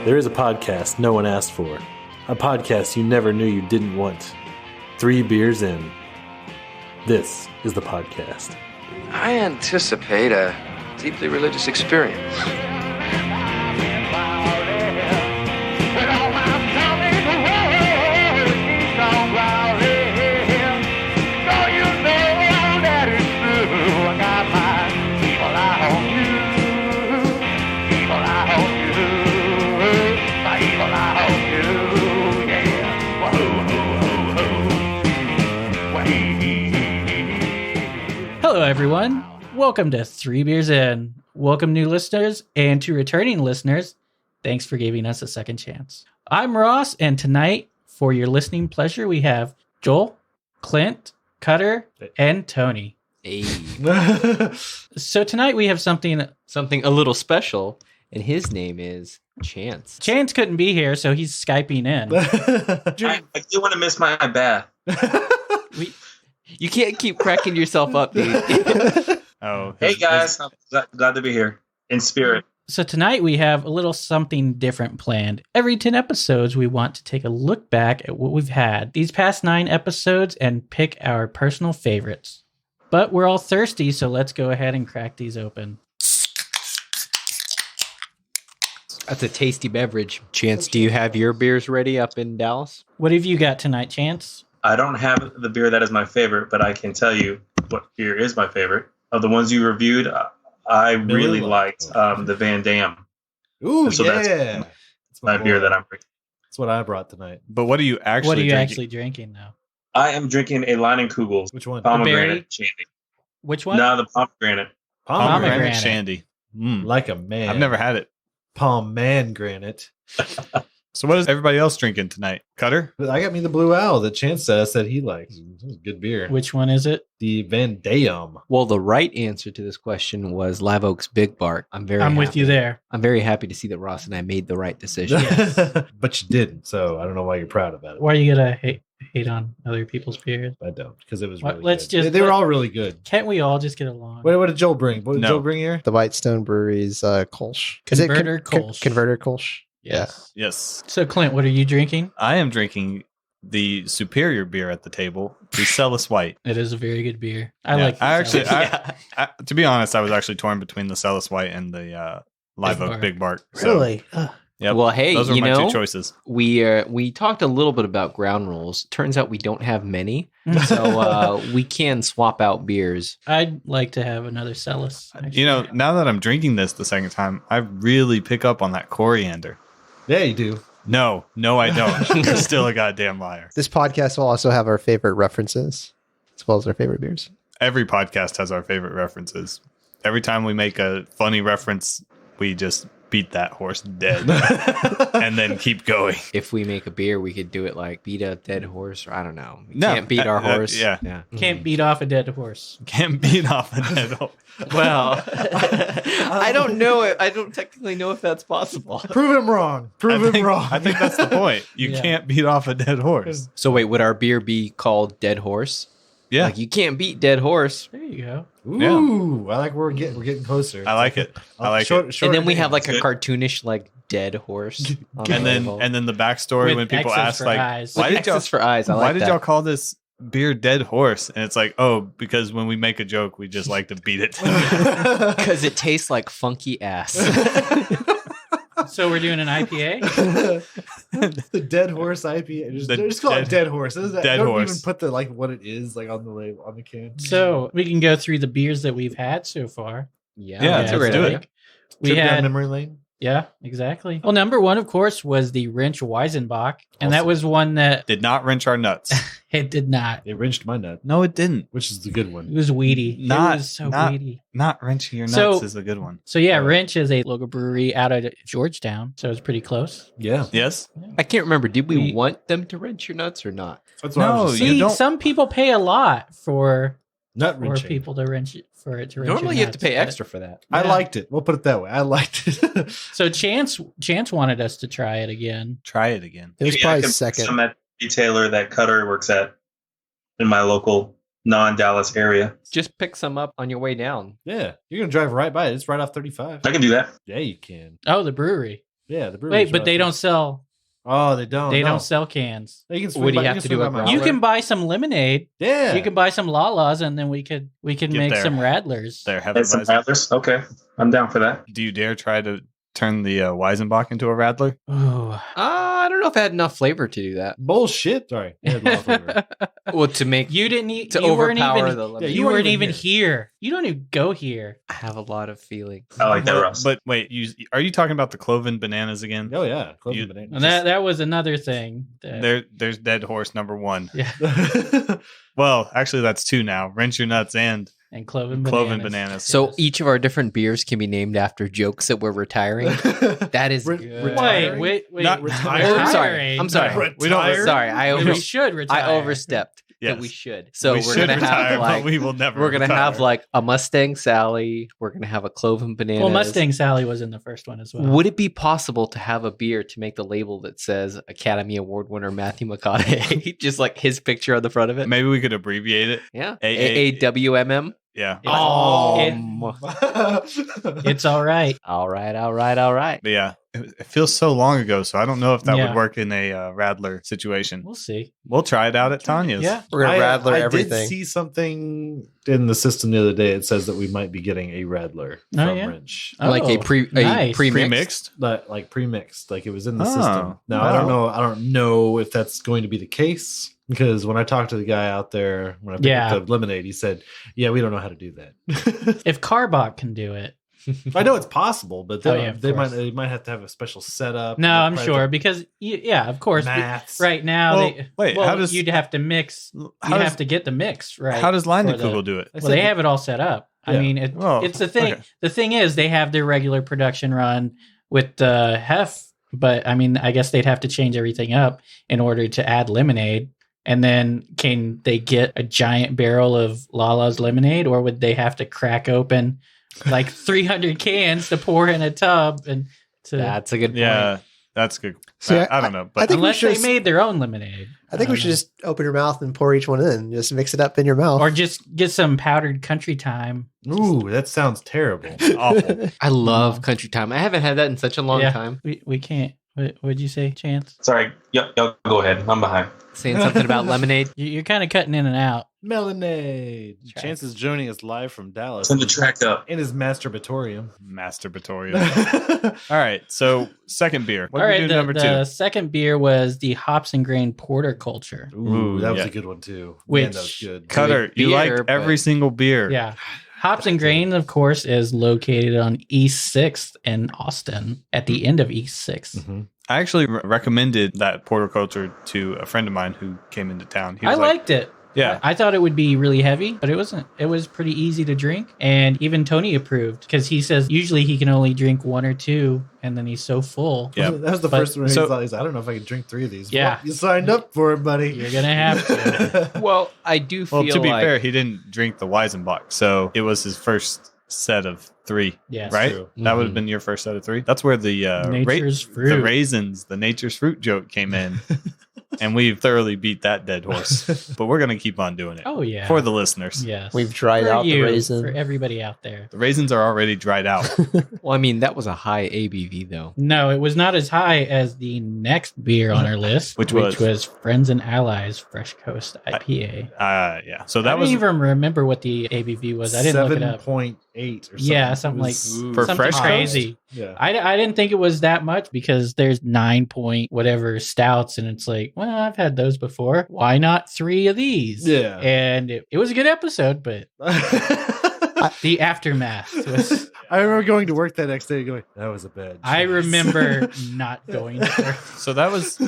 There is a podcast no one asked for. A podcast you never knew you didn't want. 3 beers in. This is the podcast. I anticipate a deeply religious experience. Hello, everyone. Welcome to 3 Beers In. Welcome, new listeners, and to returning listeners, thanks for giving us a second chance. I'm Ross, and tonight, for your listening pleasure, we have Joel, Clint, Cutter, and Tony. Hey. So tonight we have something. Something a little special, and his name is Chance. Chance couldn't be here, so he's Skyping in. I do want to miss my bath. You can't keep cracking yourself up, dude. Hey guys, I'm glad to be here in spirit. So tonight we have a little something different planned. Every 10 episodes, we want to take a look back at what we've had these past 9 episodes and pick our personal favorites. But we're all thirsty, so let's go ahead and crack these open. That's a tasty beverage. Chance, do you have your beers ready up in Dallas? What have you got tonight, Chance? I don't have the beer that is my favorite, but I can tell you what beer is my favorite. Of the ones you reviewed, I really liked the Van Dam. Ooh, So that's my beer that I'm drinking. That's what I brought tonight. But what are you actually What are you drinking? actually drinking now? I am drinking a Leinenkugel Which one? pomegranate shandy. Which one? No, the pomegranate. Pomegranate. Shandy. Like a man. I've never had it. Pomegranate. So what is everybody else drinking tonight? Cutter? I got me the Blue Owl that Chance said he likes. It was good beer. Which one is it? The Van Dam. Well, the right answer to this question was Live Oak's Big Bark. I'm with you there. I'm very happy to see that Ross and I made the right decision. But you didn't, so I don't know why you're proud about it. Why are you gonna hate on other people's beers? I don't, because it was What- really let's good. just- They were all really good. Can't we all just get along? What did Joel bring? What did No. Joel bring here? The Whitestone Brewery's Kolsch. Converter Kolsch. Converter Kolsch. Yes. Yes. So, Clint, what are you drinking? I am drinking the superior beer at the table, the Celis White. It is a very good beer. I Yeah, like. I actually, Celis. to be honest, I was actually torn between the Celis White and the Live Big Oak Bark. Big Bark. So, yep, Well, hey, those are you my know, 2 choices. we talked a little bit about ground rules. Turns out we don't have many, so we can swap out beers. I'd like to have another Celis. actually. You know, now that I'm drinking this the second time, I really pick up on that coriander. Yeah, you do. No, I don't. You're still a goddamn liar. This podcast will also have our favorite references as well as our favorite beers. Every podcast has our favorite references. Every time we make a funny reference, we just beat that horse dead and then keep going. If we make a beer, we could do it like beat a dead horse, or I don't know. We No, can't beat our horse. yeah. Can't beat off a dead horse. Can't beat off a dead horse. Well, I don't know. I don't technically know if that's possible. Prove him wrong. Prove him wrong. I think that's the point. You Yeah. can't beat off a dead horse. So wait, would our beer be called Dead Horse? Yeah, Like you can't beat Dead Horse. There you go. Ooh, I like where we're getting closer. I like it. I like it. And then we have like a Good. cartoonish like dead horse. On the And label. then the backstory With when people X's ask for like, eyes. why With did y'all X's for eyes. I like why did that. y'all call this beer Dead Horse? And it's like, oh, because when we make a joke, we just like to beat it. Because it tastes like funky ass. So we're doing an IPA. The Dead Horse IPA. Just, The just call it dead- Dead Horse. Dead don't Horse. even put the what it is on the label on the can. So we can go through the beers that we've had so far. Yeah, Yeah, that's a let's great do idea. it. We Trip down had, memory lane. yeah, exactly. Well, number 1, of course, was the Wrench Weizenbach, and that Awesome. was one that Did not wrench our nuts. it did not. It wrenched my nut, No, it didn't. which is the good It one. was weedy. Not- it was so not- weedy. Not wrenching your nuts So- is a good one. So yeah, Wrench is a local brewery out of Georgetown, so it's pretty close. Yeah, Yes. I can't remember. Did we We- want them to wrench your nuts or not? that's what I No, was just you saying. See, don't- some people pay a lot for Nut for wrenching. people to wrench it for it to wrench. Normally, your you have to nuts, pay but- extra for that. I Yeah. liked it. We'll put it that way. I liked it. So Chance wanted us to try it again. Try it again. It was Maybe I probably can put second. some at the retailer that Cutter works at in my local non-Dallas area. Just pick some up on your way down. Yeah, you're gonna drive right by it. It's right off 35. I can do that. Yeah, you can. Oh, the brewery. Yeah, the brewery. Wait, but they don't sell. Oh, they don't. They no. don't sell cans. You can swing Would you by- have can to swing do by a my You house. can buy some lemonade. Yeah. You can buy some Lalas, and then we can Get make there. some Radlers. There, And some Hefeweizen. Rattlers. Okay, I'm down for that. Do you dare try to turn the Weizenbach into a Radler? Ooh. I don't know if it had enough flavor to do that. Bullshit. Sorry. It had a lot of flavor. Well, to make You didn't eat. to You weren't overpower even. the lemon. Yeah, You weren't weren't even here. You don't even go here. I have a lot of feelings. I like that, But- Ross. But wait, are you talking about the cloven bananas again? Oh yeah, cloven You- banana. And that was another thing. that- There's dead horse number 1. yeah, Well, actually, that's 2 now. Wrench Your Nuts and and cloven bananas. So Yes. each of our different beers can be named after jokes that we're retiring. That is Re- good. retire- Wait. Not retiring. I'm sorry. I'm sorry. Retiring. We don't- Sorry, I We should retire. I overstepped. Yes. That we should. So we we're should gonna retire, have like but we will never. we're gonna retire. have like a Mustang Sally. We're gonna have a cloven banana. Well, Mustang Sally was in the first one as well. Would it be possible to have a beer to make the label that says Academy Award winner Matthew McConaughey, just like his picture on the front of it? Maybe we could abbreviate it. Yeah, A- AAWMM. Yeah. It's all right. All right. But yeah, it feels so long ago, so I don't know if that Yeah. would work in a Radler situation. We'll see. We'll try it out at Tanya's. Yeah. We're gonna Radler I everything. did see something in the system the other day. It says that we might be getting a Radler Oh, from yeah? Wrench. Like a Oh, pre-mixed. nice. Pre-mixed? Like pre-mixed, like it was in the Oh, system. Now I don't know. I don't know if that's going to be the case because when I talked to the guy out there when I picked Yeah. up the lemonade, he said, "Yeah, we don't know how to do that." If Carbach can do it, I know it's possible, but Oh, yeah, of course. they might have to have a special setup. no, They I'm might sure have because yeah, of course. to- maths. Right now, Well, they, wait, well, how does- you'd have to mix. You How does, have to get the mix right. how does Line for to the- Google do it? I Well, said they that- have it all set up. I Yeah. mean, Well, it's the thing. okay. The thing is, they have their regular production run with the hef, but I mean, I guess they'd have to change everything up in order to add lemonade. And then, can they get a giant barrel of Lala's lemonade, or would they have to crack open like 300 cans to pour in a tub and to? That's a good point. Yeah, that's good. See, I don't know, I but think we Unless they should- made their own lemonade. I think we should just open your mouth and pour each one in. Just mix it up in your mouth. Or just get some powdered country thyme. Ooh, that sounds terrible. awful. I love Country Time. I haven't had that in such a long Yeah. time. We can't. What would you say, Chance? Sorry, y'all go ahead. I'm behind. Saying something about lemonade. You're kind of cutting in and out. Melonade. Track. Chance is joining us live from Dallas. Send the track up. in his masturbatorium. Masturbatorial. All right, so second beer. What All did right, we do number the 2? second beer was the Hops and Grain Porter Culture. Ooh, that was yeah. a good one too. Which- Man, that was good. Cutter, you beer, liked but- every single beer. Yeah. Hops and Grain, of course, is located on East 6th in Austin at the end of East 6th. Mhm. I actually recommended that porterculture to a friend of mine who came into town. He I was like, liked it. yeah. I thought it would be really heavy, but it wasn't. It was pretty easy to drink. And even Tony approved because he says usually he can only drink 1 or 2 and then he's so full. Yeah. That was the But- first one. so- He's like, I don't know if I can drink 3 of these. Yeah. Well, you signed up for it, buddy. You're going to have to. Well, I do feel Well, to be like fair, he didn't drink the Weizenbach, so it was his first set of 3. Yes. Right? true. That would have Mhm. been your first set of 3. That's where the Nature's fruit. the raisins, the nature's fruit joke came in, and we've thoroughly beat that dead horse. But we're gonna keep on doing it Oh, yeah. for the listeners. Yes. We've dried For out you, the raisin. For everybody out there. The raisins are already dried out. well, I mean, that was a high ABV though. No, it was not as high as the next beer on our list, Which was was? Friends and Allies Fresh Coast IPA. Yeah. So I that don't was even remember what the ABV was. I didn't look it up. 7.8 or something. Yeah, something It like was- For something Fresh Coast? crazy. Yeah. I didn't think it was that much because there's 9 point whatever stouts, and it's like, well, I've had those before. Why not 3 of these? Yeah. And it was a good episode, but the aftermath was. I remember going to work that next day going, that was a bad I choice." remember not going to work so that was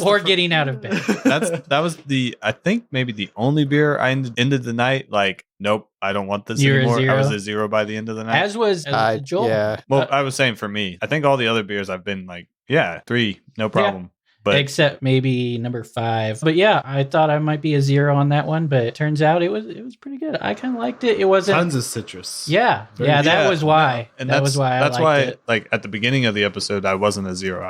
or the getting out of bed. that was the I think maybe the only beer I ended the night like nope, I don't want this You're a anymore. I was zero? a 0 by the end of the night. As was Joel. Yeah. Well, I was saying for me, I think all the other beers I've been like, yeah, 3, no problem. But Except maybe number 5. But yeah, I thought I might be a 0 on that one, but it turns out it was pretty good. I kind of liked it. It wasn't. Tons of citrus. Yeah, that Yeah, was why. and that was why. that's I liked why it. like at the beginning of the episode I wasn't a 0.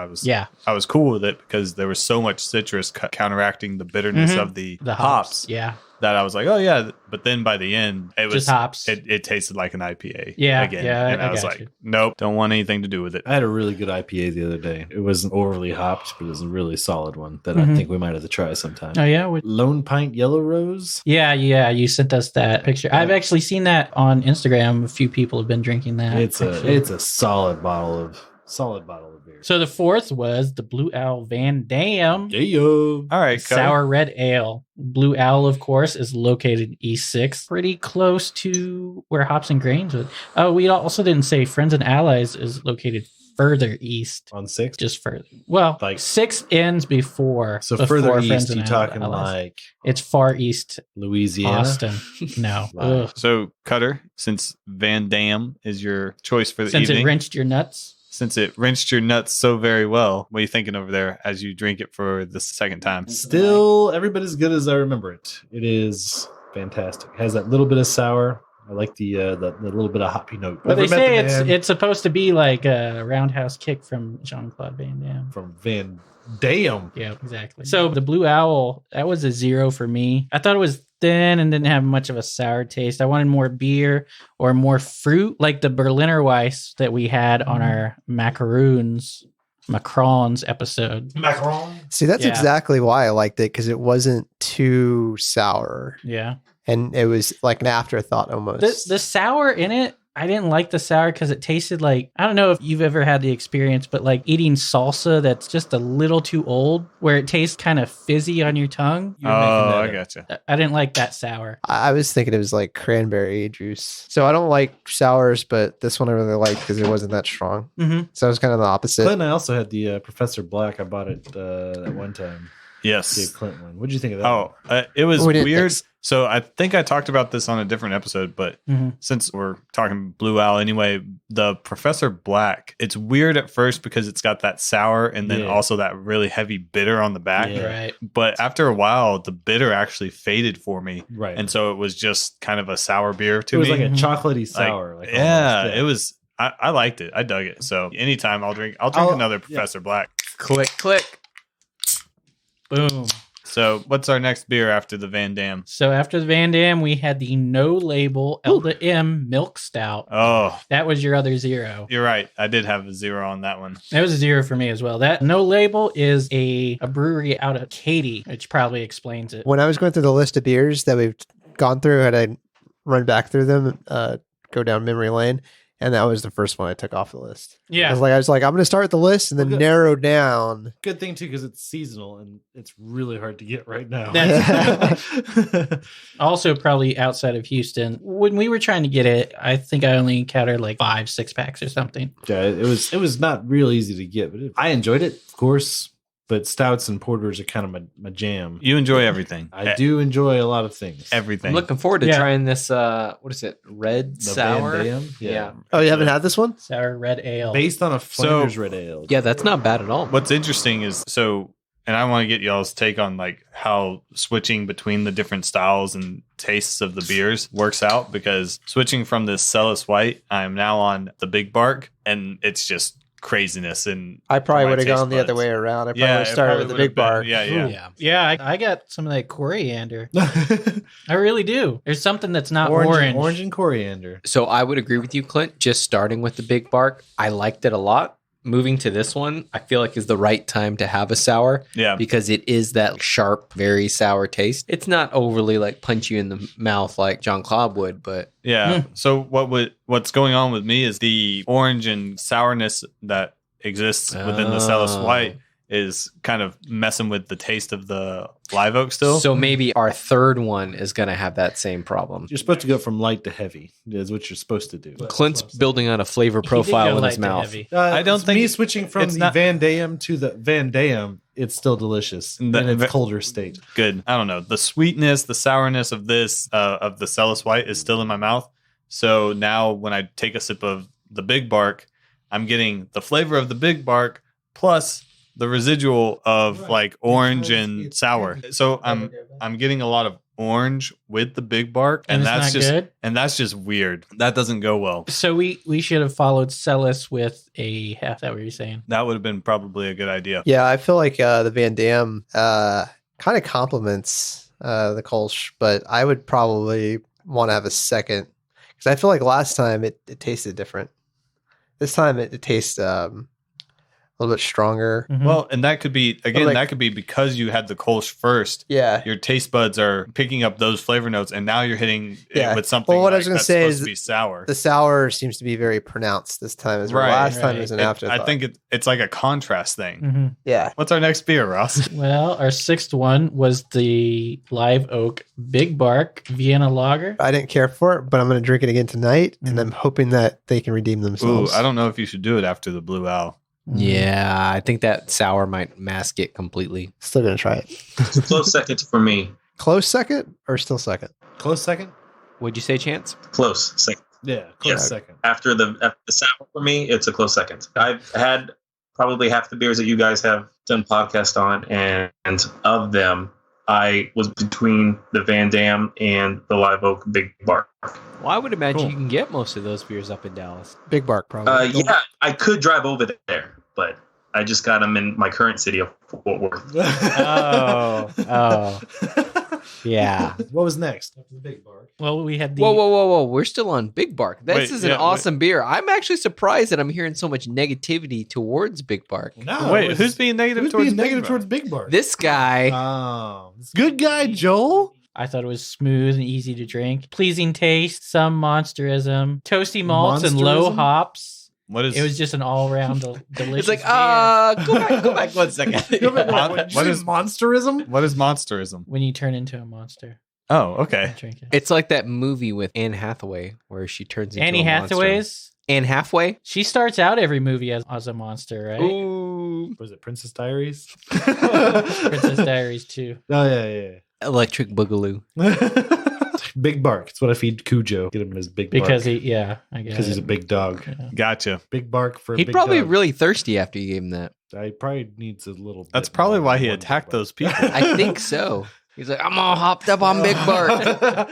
I was cool with it because there was so much citrus counteracting the bitterness Mhm. of the The hops. Yeah. that I was like, oh yeah. But then by the end, it was Just hops. It tasted like an IPA. Yeah, again. yeah, And I I was got like, you. nope, don't want anything to do with it. I had a really good IPA the other day. It wasn't overly hopped, but it was a really solid one that I Mhm. think we might have to try sometime. Oh yeah, with- Lone Pint Yellow Rose. yeah. You sent us that picture. I've actually seen that on Instagram. A few people have been drinking that. It's a solid bottle of beer. So the fourth was the Blue Owl Van Dam Yeah. All right, Cutter. Sour Red Ale. Blue Owl, of course, is located in East 6th, pretty close to where Hops and Grains was. Oh, we also didn't say Friends and Allies is located further east. On 6th. Just further. Well, Like- 6 ends before. So before further Friends east, and you talking Allies. like It's far east Louisiana? Austin. No. Right. Ugh. So, Cutter, since Van Dam is your choice for the Since evening, it wrenched your nuts. since it rinsed your nuts so very well, what are you thinking over there as you drink it for the second time? Still every bit as good as I remember it. It is fantastic. It has that little bit of sour. I like the little bit of hoppy note. But they Never met say the man it's supposed to be like a roundhouse kick from Jean-Claude Van Damme. from Van Dam. Yeah, exactly. So the Blue Owl, that was a 0 for me. I thought it was thin and didn't have much of a sour taste. I wanted more beer or more fruit, like the Berliner Weiss that we had on our macarons episode. Macaron. See, that's Yeah. exactly why I liked it, because it wasn't too sour. Yeah. And it was like an afterthought almost. The sour in it, I didn't like the sour because it tasted like, I don't know if you've ever had the experience, but like eating salsa that's just a little too old, where it tastes kind of fizzy on your tongue. You're making Oh, that I up. gotcha. I didn't like that sour. I was thinking it was like cranberry juice. So I don't like sours, but this one I really liked because it wasn't that strong. Mm-hmm. So it was kind of the opposite. Clint and I also had the Professor Black. I bought it at one time. The Yes. Clint one. What'd you think of that? Oh, it was We didn't weird. think So I think I talked about this on a different episode, but Mhm. since we're talking Blue Owl anyway, the Professor Black, it's weird at first because it's got that sour and then Yeah. also that really heavy bitter on the back. Yeah. Right. But after a while, the bitter actually faded for me. Right. And so it was just kind of a sour beer to it was me. like a Mhm. chocolatey sour. Like yeah, almost, it was. I liked it. I dug it. So anytime I'll drink I'll- another yeah. Professor Black. Click, click. Boom. So what's our next beer after the Van Dam? So after the Van Dam, we had the no label Elda M Milk Stout. Oh, That was your other 0. you're right. I did have a 0 on that one. That was a 0 for me as well. That no label is a brewery out of Katy, which probably explains it. When I was going through the list of beers that we've gone through, had I run back through them, go down memory lane, and that was the first one I took off the list. Yeah. I was like, I'm going to start the list and then Well, good. narrow down. Good thing too, because it's seasonal and it's really hard to get right now. Also, probably outside of Houston. When we were trying to get it, I think I only encountered like 5 6-packs or something. Yeah, it was not real easy to get, but I enjoyed it, of course. But stouts and porters are kind of my jam. You enjoy everything. I do enjoy a lot of things. Everything. I'm looking forward to Yeah. trying this. What is it? Red The sour. Van Dam? Yeah. Oh, you haven't had this one? Sour red ale. Based on a Flanders red ale. Yeah, that's not bad at all. What's interesting is and I want to get y'all's take on like how switching between the different styles and tastes of the beers works out, because switching from this Celis White, I'm now on the Big Bark, and it's just craziness. And I probably my would have taste gone the other buds. way around. I probably Yeah, would have it started probably with the would've Big been- Bar. Yeah, yeah. Yeah, I got some of that coriander. I really do. There's something that's not orange. Orange and coriander. So I would agree with you, Clint. Just starting with the Big Bark, I liked it a lot. Moving to this one, I feel like is the right time to have a sour Yeah. because it is that sharp, very sour taste. It's not overly like punch you in the mouth like Jean-Claude would, but Yeah. So what's going on with me is the orange and sourness that exists within the Celis Oh. White is kind of messing with the taste of the live oak still. So maybe our third one is going to have that same problem. You're supposed to go from light to heavy. Is what you're supposed to do. Clint's building on a flavor He did profile go in light his to mouth. heavy. I don't it's think me switching from it's the not- Van Dam to the Van Dam. It's still delicious in its colder state. Good. I don't know. The sweetness, the sourness of this of the Celis White is still in my mouth. So now when I take a sip of the Big Bark, I'm getting the flavor of the Big Bark plus the residual of like orange and sour. So I'm getting a lot of orange with the Big Bark, And it's that's not just good? and that's just weird. That doesn't go well. So we should have followed Celis with a half. That what you're saying? That would have been probably a good idea. Yeah, I feel like the Van Dam kind of complements the Kolsch, but I would probably want to have a second because I feel like last time it tasted different. This time it tastes a little bit stronger. Mhm. Well, and that could be again. Like- That could be because you had the Kolsch first. Yeah. Your taste buds are picking up those flavor notes, and now you're hitting Yeah. it with something. Well, what I like was gonna that's say supposed is to be sour. The sour seems to be very pronounced this time as well. Right, Last time it right. was an It- afterthought. I think it's like a contrast thing. Mhm. Yeah. What's our next beer, Ross? Well, our sixth one was the Live Oak Big Bark Vienna Lager. I didn't care for it, but I'm going to drink it again tonight, Mhm. and I'm hoping that they can redeem Ooh, themselves. I don't know if you should do it after the Blue Owl. Yeah, I think that sour might mask it completely. Still going to try it. It's a close second for me. Close second or still second? Close second? What'd you say, Chance? Close second. Yeah, close Yes. second. After the sour for me, it's a close second. I've had probably half the beers that you guys have done podcast on, and of them, I was between the Van Dam and the Live Oak Big Bark. Well, I would imagine Cool. you can get most of those beers up in Dallas. Big Bark, probably. Yeah, I could drive over there, but I just got them in my current city of Fort Worth. Oh. Yeah. What was next? After the Big Bark. Well, we had the Whoa. We're still on Big Bark. This Wait, is an yeah, awesome beer. I'm actually surprised that I'm hearing so much negativity towards Big Bark. No, Wait, who's being negative who's towards being Big negative Bark? towards Big Bark? This guy. Oh, good guy, Joel. I thought it was smooth and easy to drink, pleasing taste, some monsterism, toasty malts and low Monsterism? hops. What is It was just an all-round delicious. It's like, beer. go back 1 second. What is- monsterism? What is monsterism? When you turn into a monster, Oh, okay. drink it. It's like that movie with Anne Hathaway where she turns into Annie a monster. Hathaway's. Anne Hathaway? She starts out every movie as a monster, right? Ooh. Was it Princess Diaries? Princess Diaries too. Oh yeah. Electric Boogaloo. Big Bark. It's what I feed Cujo. Get him his Big Because Bark. I guess Because he's a big dog. Gotcha. Big Bark for a He'd big probably dog. really thirsty after you gave him that. I probably needs a little bit That's probably more why than he one attacked Big Bark. those people. I think so. He's like, I'm all hopped up on Big Bark.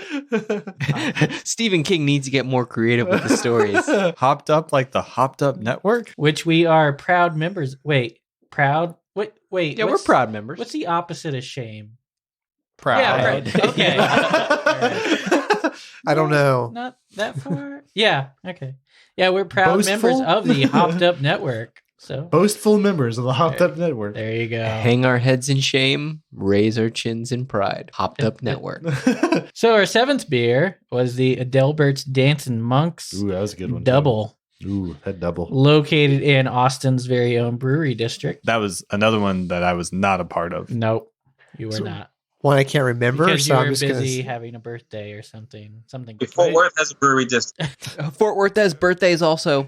Stephen King needs to get more creative with the stories. Hopped up like the Hopped Up Network? which we are proud members. Wait, proud? Wait. Yeah, we're what's- proud members. What's the opposite of shame? Proud. Yeah, proud. Okay. I don't know. Not that far. Yeah. Okay. Yeah, we're proud Boastful? members of the Hopped Up Network. So Boastful members of the Hopped Up Network. there you go. Hang our heads in shame, raise our chins in pride. Hopped Up Network. So our seventh beer was the Adelbert's Dancing Monks Ooh, that was a good one. too. Double, Ooh, that double. located in Austin's very own brewery district. That was another one that I was not a part of. Nope, you were So- not. One I can't remember, Because so you I'm were just going busy to. having a birthday or something. Something. Fort Worth has a brewery district. Fort Worth has birthdays also.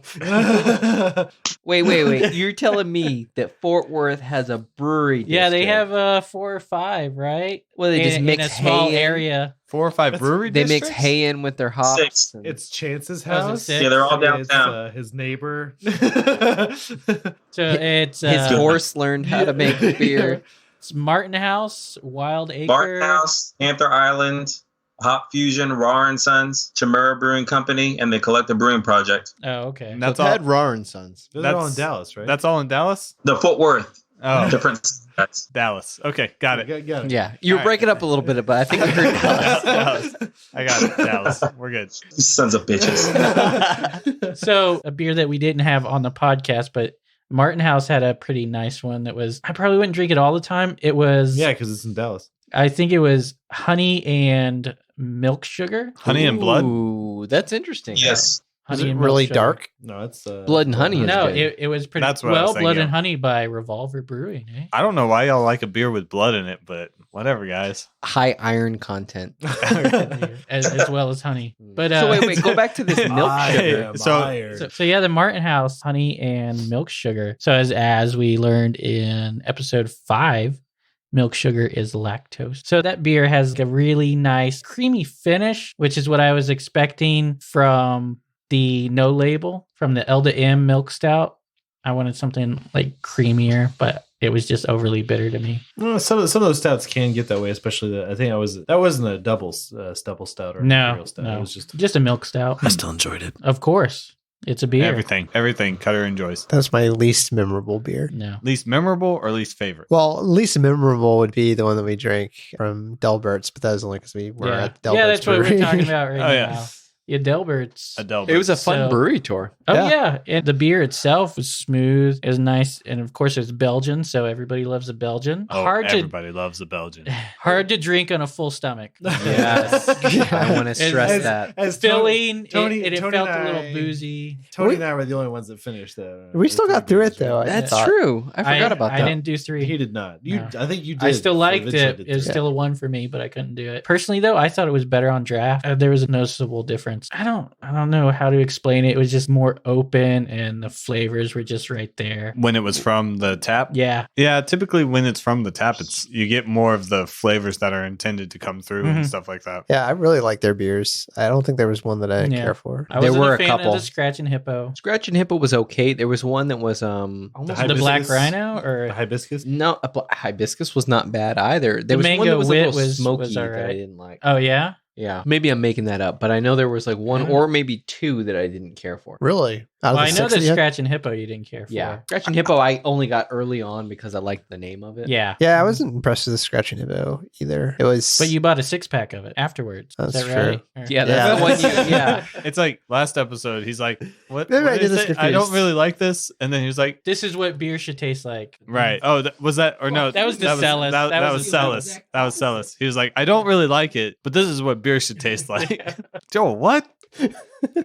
Wait. You're telling me that Fort Worth has a brewery Yeah, they district? have 4 or 5, right? Well, they just in mix a small hay in? area. 4 or 5 That's- brewery They mix districts? hay in with their hops. 6. and- It's Chance's Oh, is it house. 6? Yeah, they're all It's, downtown. his neighbor. So it's His horse learned how to make beer. It's Martin House, Wild Acre. Barton House, Panther Island, Hop Fusion, Raw and Sons, Chimera Brewing Company, and the Collective Brewing Project. Oh, okay. And that's I've all. had Raw and Sons. Those are all in That's- Dallas, right? That's all in Dallas? The Fort Worth, Oh, different sets. Dallas. Okay, got it. Got it. Yeah, you're All right. breaking up a little bit, but I think I heard Dallas. Dallas. I got it. Dallas. We're good. Sons of bitches. So a beer that we didn't have on the podcast, but Martin House had a pretty nice one that was, I probably wouldn't drink it all the time. It was, Yeah, because it's in Dallas. I think it was honey and milk sugar. Honey and blood? Ooh, that's interesting. Yes. Is Honey it and milk really sugar. dark? No, it's Blood and Honey is No, good. it was pretty That's what I was well, Blood thinking and of. Honey by Revolver Brewing. Eh? I don't know why y'all like a beer with blood in it, but whatever, guys. High iron content. as well as honey. But So wait, go back to this milk sugar. So yeah, the Martin House honey and milk sugar. So as we learned in episode 5, milk sugar is lactose. So that beer has a really nice creamy finish, which is what I was expecting from the no label, from the Elda M milk stout. I wanted something like creamier, but it was just overly bitter to me. Well, some of those stouts can get that way, especially I think that wasn't a double stout or an No, imperial stout. no. It was just Just a milk stout. I still enjoyed it. Of course. It's a beer. Everything Cutter enjoys. That's my least memorable beer. No. Least memorable or least favorite? Well, least memorable would be the one that we drank from Delbert's, but that was only because we were Yeah. at Delbert's. Yeah, that's what we're brewery. talking about right Oh, yeah. now. Yeah, Delbert's. Adelbert. It was a fun So- brewery tour. Oh Yeah. yeah. And the beer itself was smooth. It was nice, and of course it's Belgian, so everybody loves a Belgian. Oh, everybody loves the Belgian. hard to drink on a full stomach. Yes. I want to stress that. As Filling, Tony- it Tony felt and a little I- boozy. Tony and I were the only ones that finished that. We still got through it, though. That's thought. true. I forgot about I that. didn't do 3. He did not. You, No. I think you did. I still liked Eventually it. did It was too. still a 1 for me, but I couldn't do it. Personally, though, I thought it was better on draft. There was a noticeable difference. I don't know how to explain it. It was just more open, and the flavors were just right there. When it was from the tap? Yeah, Yeah, typically when it's from the tap, it's you get more of the flavors that are intended to come through and Mhm. stuff like that. Yeah, I really like their beers. I don't think there was one that I didn't Yeah. care for. I There wasn't were a a fan couple. of the Scratch and Hippo. Scratch and Hippo was okay. There was one that was The The hibiscus? Black Rhino, The or hibiscus. no hibiscus was not bad either. There The was one mango that was a wit little was smoky that alright. I didn't like. oh yeah, Yeah, maybe I'm making that up, but I know there was like one Yeah. or maybe 2 that I didn't care for. Really? Out well, of I the know 6 the that you had? Scratch and Hippo you didn't care for. Yeah, Scratch and Hippo I only got early on because I liked the name of it. yeah. Yeah, I wasn't impressed with the Scratch and Hippo either. It was. But you bought a 6-pack of it afterwards. That's Is that true. right? Or- Yeah, that's Yeah. the one. Yeah, It's like last episode, he's like, "What? Maybe what I did did he this say? I confused. don't really like this." And then he was like, This is what beer should taste like. "Right? Oh, was that or no? That was the Celis. That, That that was was the Celis. That was Celis." He was like, "I don't really like it, but this is what beer should taste like." Joel, what?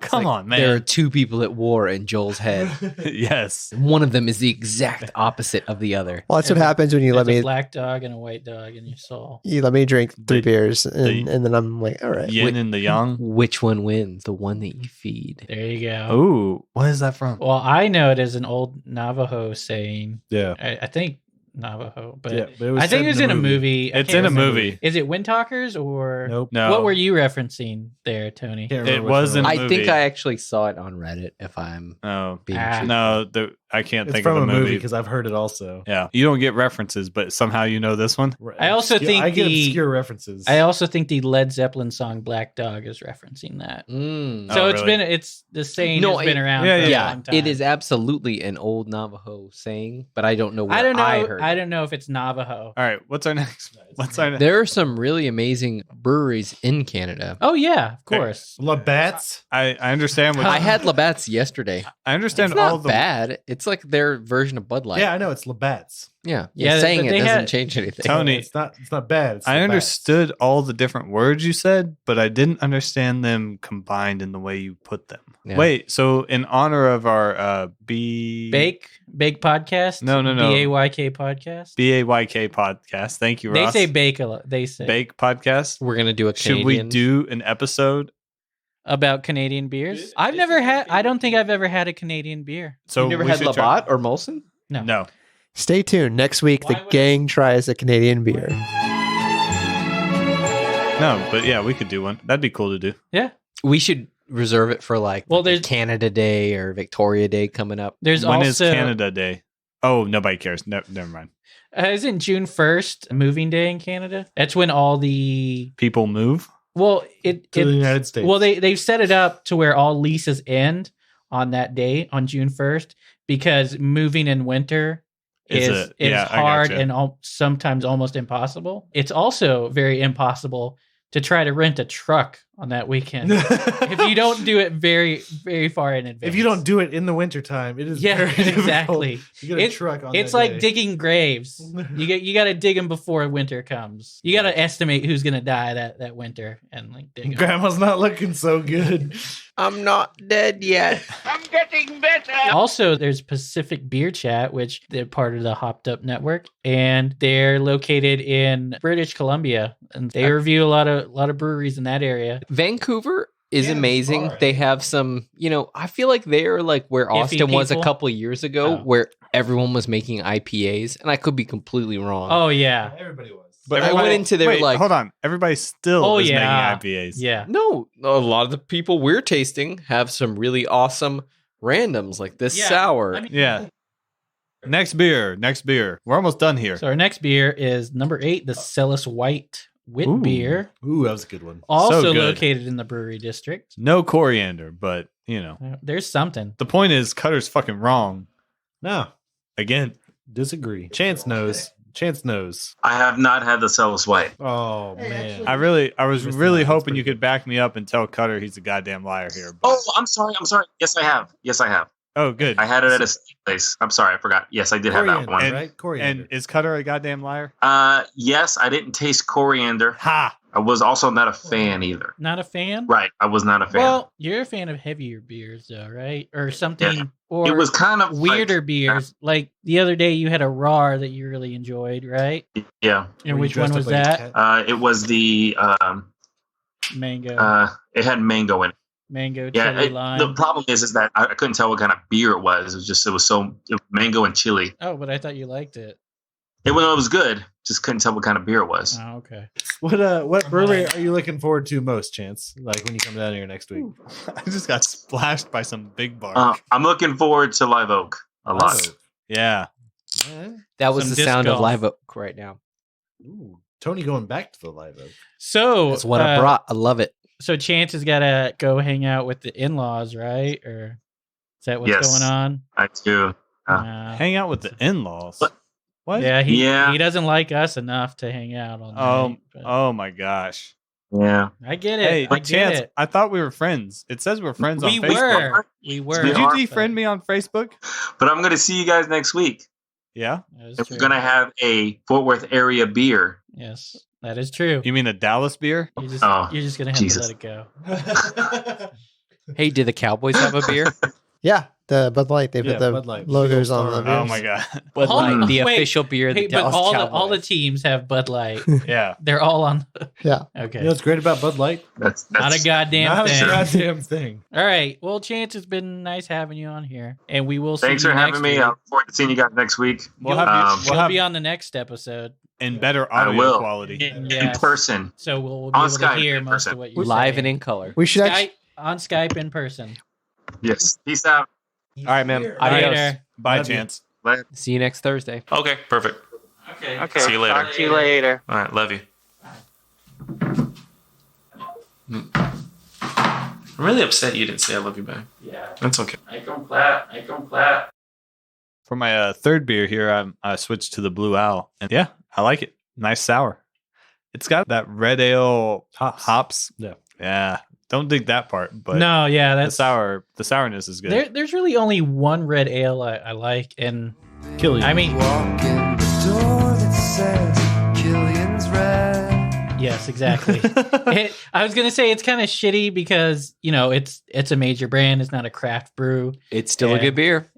Come on, man. there are 2 people at war in Joel's head. Yes. One of them is the exact opposite of the other. Well, that's what happens when you let There's a me. black dog and a white dog in your soul. You let me drink 3 The- beers, and, the- and then I'm like, all right. Yin and the yang. Which one wins? The one that you feed. There you go. Ooh, what is that from? Well, I know it as an old Navajo saying. Yeah. I think Navajo, but Yeah, but it was I think said it was in a movie. I It's can't in a remember. movie. Is it Windtalkers or Nope. No, what were you referencing there, Tony? Can't It remember which was one in it a I think movie. I actually saw it on Reddit. If I'm Oh, being Ah. truthful. no, I can't It's think from of a the movie movie. because I've heard it also. Yeah, you don't get references, but somehow you know this one. I also think I get the- obscure references. I also think the Led Zeppelin song "Black Dog" is referencing that. Mm. So Oh, it's really? it's the saying No, has been it- around yeah, for a Yeah, long time. it is absolutely an old Navajo saying, but I don't know where I don't know. I heard. I don't know if it's Navajo. All right, what's our next? What's our next? There are some really amazing breweries in Canada. Oh yeah, of course. Labatt's. I understand what I had Labatt's yesterday. I understand It's all not the bad. It's like their version of Bud Light. Yeah, I know it's Labatt's. yeah. Yeah, Saying but it they doesn't had- change anything. Tony- It's not bad. It's I Labatt's. understood all the different words you said, but I didn't understand them combined in the way you put them. Yeah. Wait, so in honor of our Bake podcast. No. BAYK podcast. BAYK podcast. Thank you, They Ross. say bake a lot. They say Bake podcast. We're gonna do a Should we Canadian. do an episode? about Canadian beers. I've never had. I don't think I've ever had a Canadian beer. So You never we had should try- Labatt or Molson? No. No. Stay tuned. Next week, Why the would- gang tries a Canadian beer. No, but yeah, we could do one. That'd be cool to do. Yeah. We should reserve it for like There's Canada Day or Victoria Day coming up. There's When also is Canada Day? Oh, nobody cares. No, never mind. Isn't June 1st moving day in Canada? That's when all the People move. well it to the United States. well they've set it up to where all leases end on that day on June 1st because moving in winter is Yeah, I hard gotcha. and sometimes almost impossible. It's also very impossible to try to rent a truck on that weekend if you don't do it very, very far in advance. if you don't do it in the wintertime, it is Yeah, very difficult. exactly. You get a truck on It's that like day. digging graves. You got to dig them before winter comes. You got to estimate who's gonna die that winter and like dig 'em. Grandma's not looking so good. I'm not dead yet. Also, there's Pacific Beer Chat, which they're part of the Hopped Up Network, and they're located in British Columbia, and they review a lot of breweries in that area. Vancouver is Yeah, amazing. far. They have some, I feel like they're like where Iffy Austin was a people? couple years ago, Oh. where everyone was making IPAs, and I could be completely wrong. Oh yeah, Everybody was. But I went into there Wait, like, hold on. Everybody still Oh, is yeah. making IPAs. yeah. no, a lot of the people we're tasting have some really awesome randoms like this Yeah, sour. I mean- Yeah. Next beer. We're almost done here. So our next beer is number 8, the Celis White Wit Ooh. Beer, Ooh, that was a good one. also good. located in the brewery district. No coriander, but There's something. the point is Cutter's fucking wrong No, again. disagree. Chance knows. Chance knows. I have not had the Cellus White. Oh man. I was Missed really that. That's hoping pretty you could back me up and tell Cutter he's a goddamn liar here. But, Oh, I'm sorry. Yes, I have. oh, good. I had it at a steak place. I'm sorry, I forgot. Yes, I did have that Coriander, one. right? Coriander. And is Cutter a goddamn liar? Yes, I didn't taste coriander. Ha! I was also not a fan either. Not a fan? Right, I was not a fan. Well, you're a fan of heavier beers, though, right? Or something, Yeah. or it was kind of weirder like, beers. Like the other day, you had a raw that you really enjoyed, right? Yeah, And Were you which one dressed was up like a that? cat? it was the Mango, it had mango in it. mango, Yeah, chili, lime. the problem is that I couldn't tell what kind of beer it was. It was mango and chili. Oh, but I thought you liked it. It was good. Just couldn't tell what kind of beer it was. Oh, okay. What brewery are you looking forward to most, Chance? Like when you come down here next week? I just got splashed by some big bark. I'm looking forward to Live Oak a lot. Live Oak. Yeah. Yeah. That was Some the disc sound golf. of Live Oak right now. Ooh, Tony going back to the Live Oak. So That's what I brought. I love it. So Chance has got to go hang out with the in-laws, right? Or is that what's Yes. going on? I do. Hang out with the in-laws. What? What? Yeah, Yeah. he doesn't like us enough to hang out all night. but Oh my gosh. Yeah. I get it. Hey, I get Chance, it. I thought we were friends. It says we're friends We on Facebook. We were. Did you are defriend me on Facebook? But I'm going to see you guys next week. Yeah. That is And true. we're going to have a Fort Worth area beer. Yes, that is true. You mean a Dallas beer? You're just, Oh, you're just gonna have Jesus. to let it go. Hey, did the Cowboys have a beer? Yeah, the Bud Light. They put Yeah, the Bud Light. logos Big old on the star. Oh beers. my god. Bud Hold Light, on, the wait. official beer of the Hey, but Dallas all Cowboys. the teams have Bud Light. Yeah. They're all on. Yeah. Okay. You know what's great about Bud Light? That's Not a goddamn Not thing. a goddamn thing. All right. Well, Chance, it's been nice having you on here, and we will. Thanks see you for having next me. week. I look forward to seeing you guys next week We'll You'll- have Um, you, we'll You'll have be on the next episode. in better I audio will. quality. in Yes. person. So we'll be On able to Skype hear in most person. of what you're Live saying. and in color. We should actually. Skype, on Skype in person. Yes. Peace out. All right, man. All right. Adios. Later. Bye, Love you. Chance. See you next Thursday. Okay, perfect. Okay. See you later. Talk to you later. All right, love you. I'm really upset you didn't say I love you back. Yeah. That's okay. Make them clap. Make them clap. For my third beer here, I switched to the Blue Owl, and yeah, I like it. Nice sour. It's got that red ale hops. Yeah. Yeah. Don't dig that part, but No, yeah, the that's the sourness is good. There's really only one red ale I like, and Killian. I mean, Walk in the door that says Killian's Red. yes, exactly. I was gonna say it's kind of shitty because it's a major brand. It's not a craft brew. It's still a Yeah. good beer.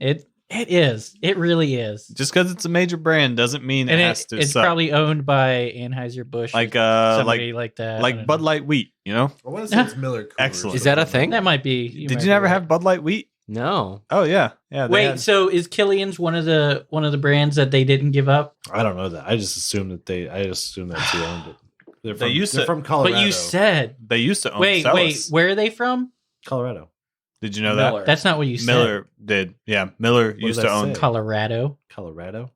It is. It really is. Just because it's a major brand doesn't mean And it has to it's suck. probably owned by Anheuser-Busch. like or somebody like that. I like don't Bud know. Light wheat, you know? I want to say it's Miller. Coors. Excellent. Is that a thing? That might be. Did might you be never right. have Bud Light wheat? No. Oh yeah. Yeah. they Wait, had- so is Killian's one of the brands that they didn't give up? I don't know that. I just assumed that they owned it. They're They used they're to- from Colorado. But you said they used to own wait, Celis. where are they from? Colorado. Did you know Miller. that? That's not what you said. Miller did. Yeah. Miller did used I to own say? Colorado. Colorado.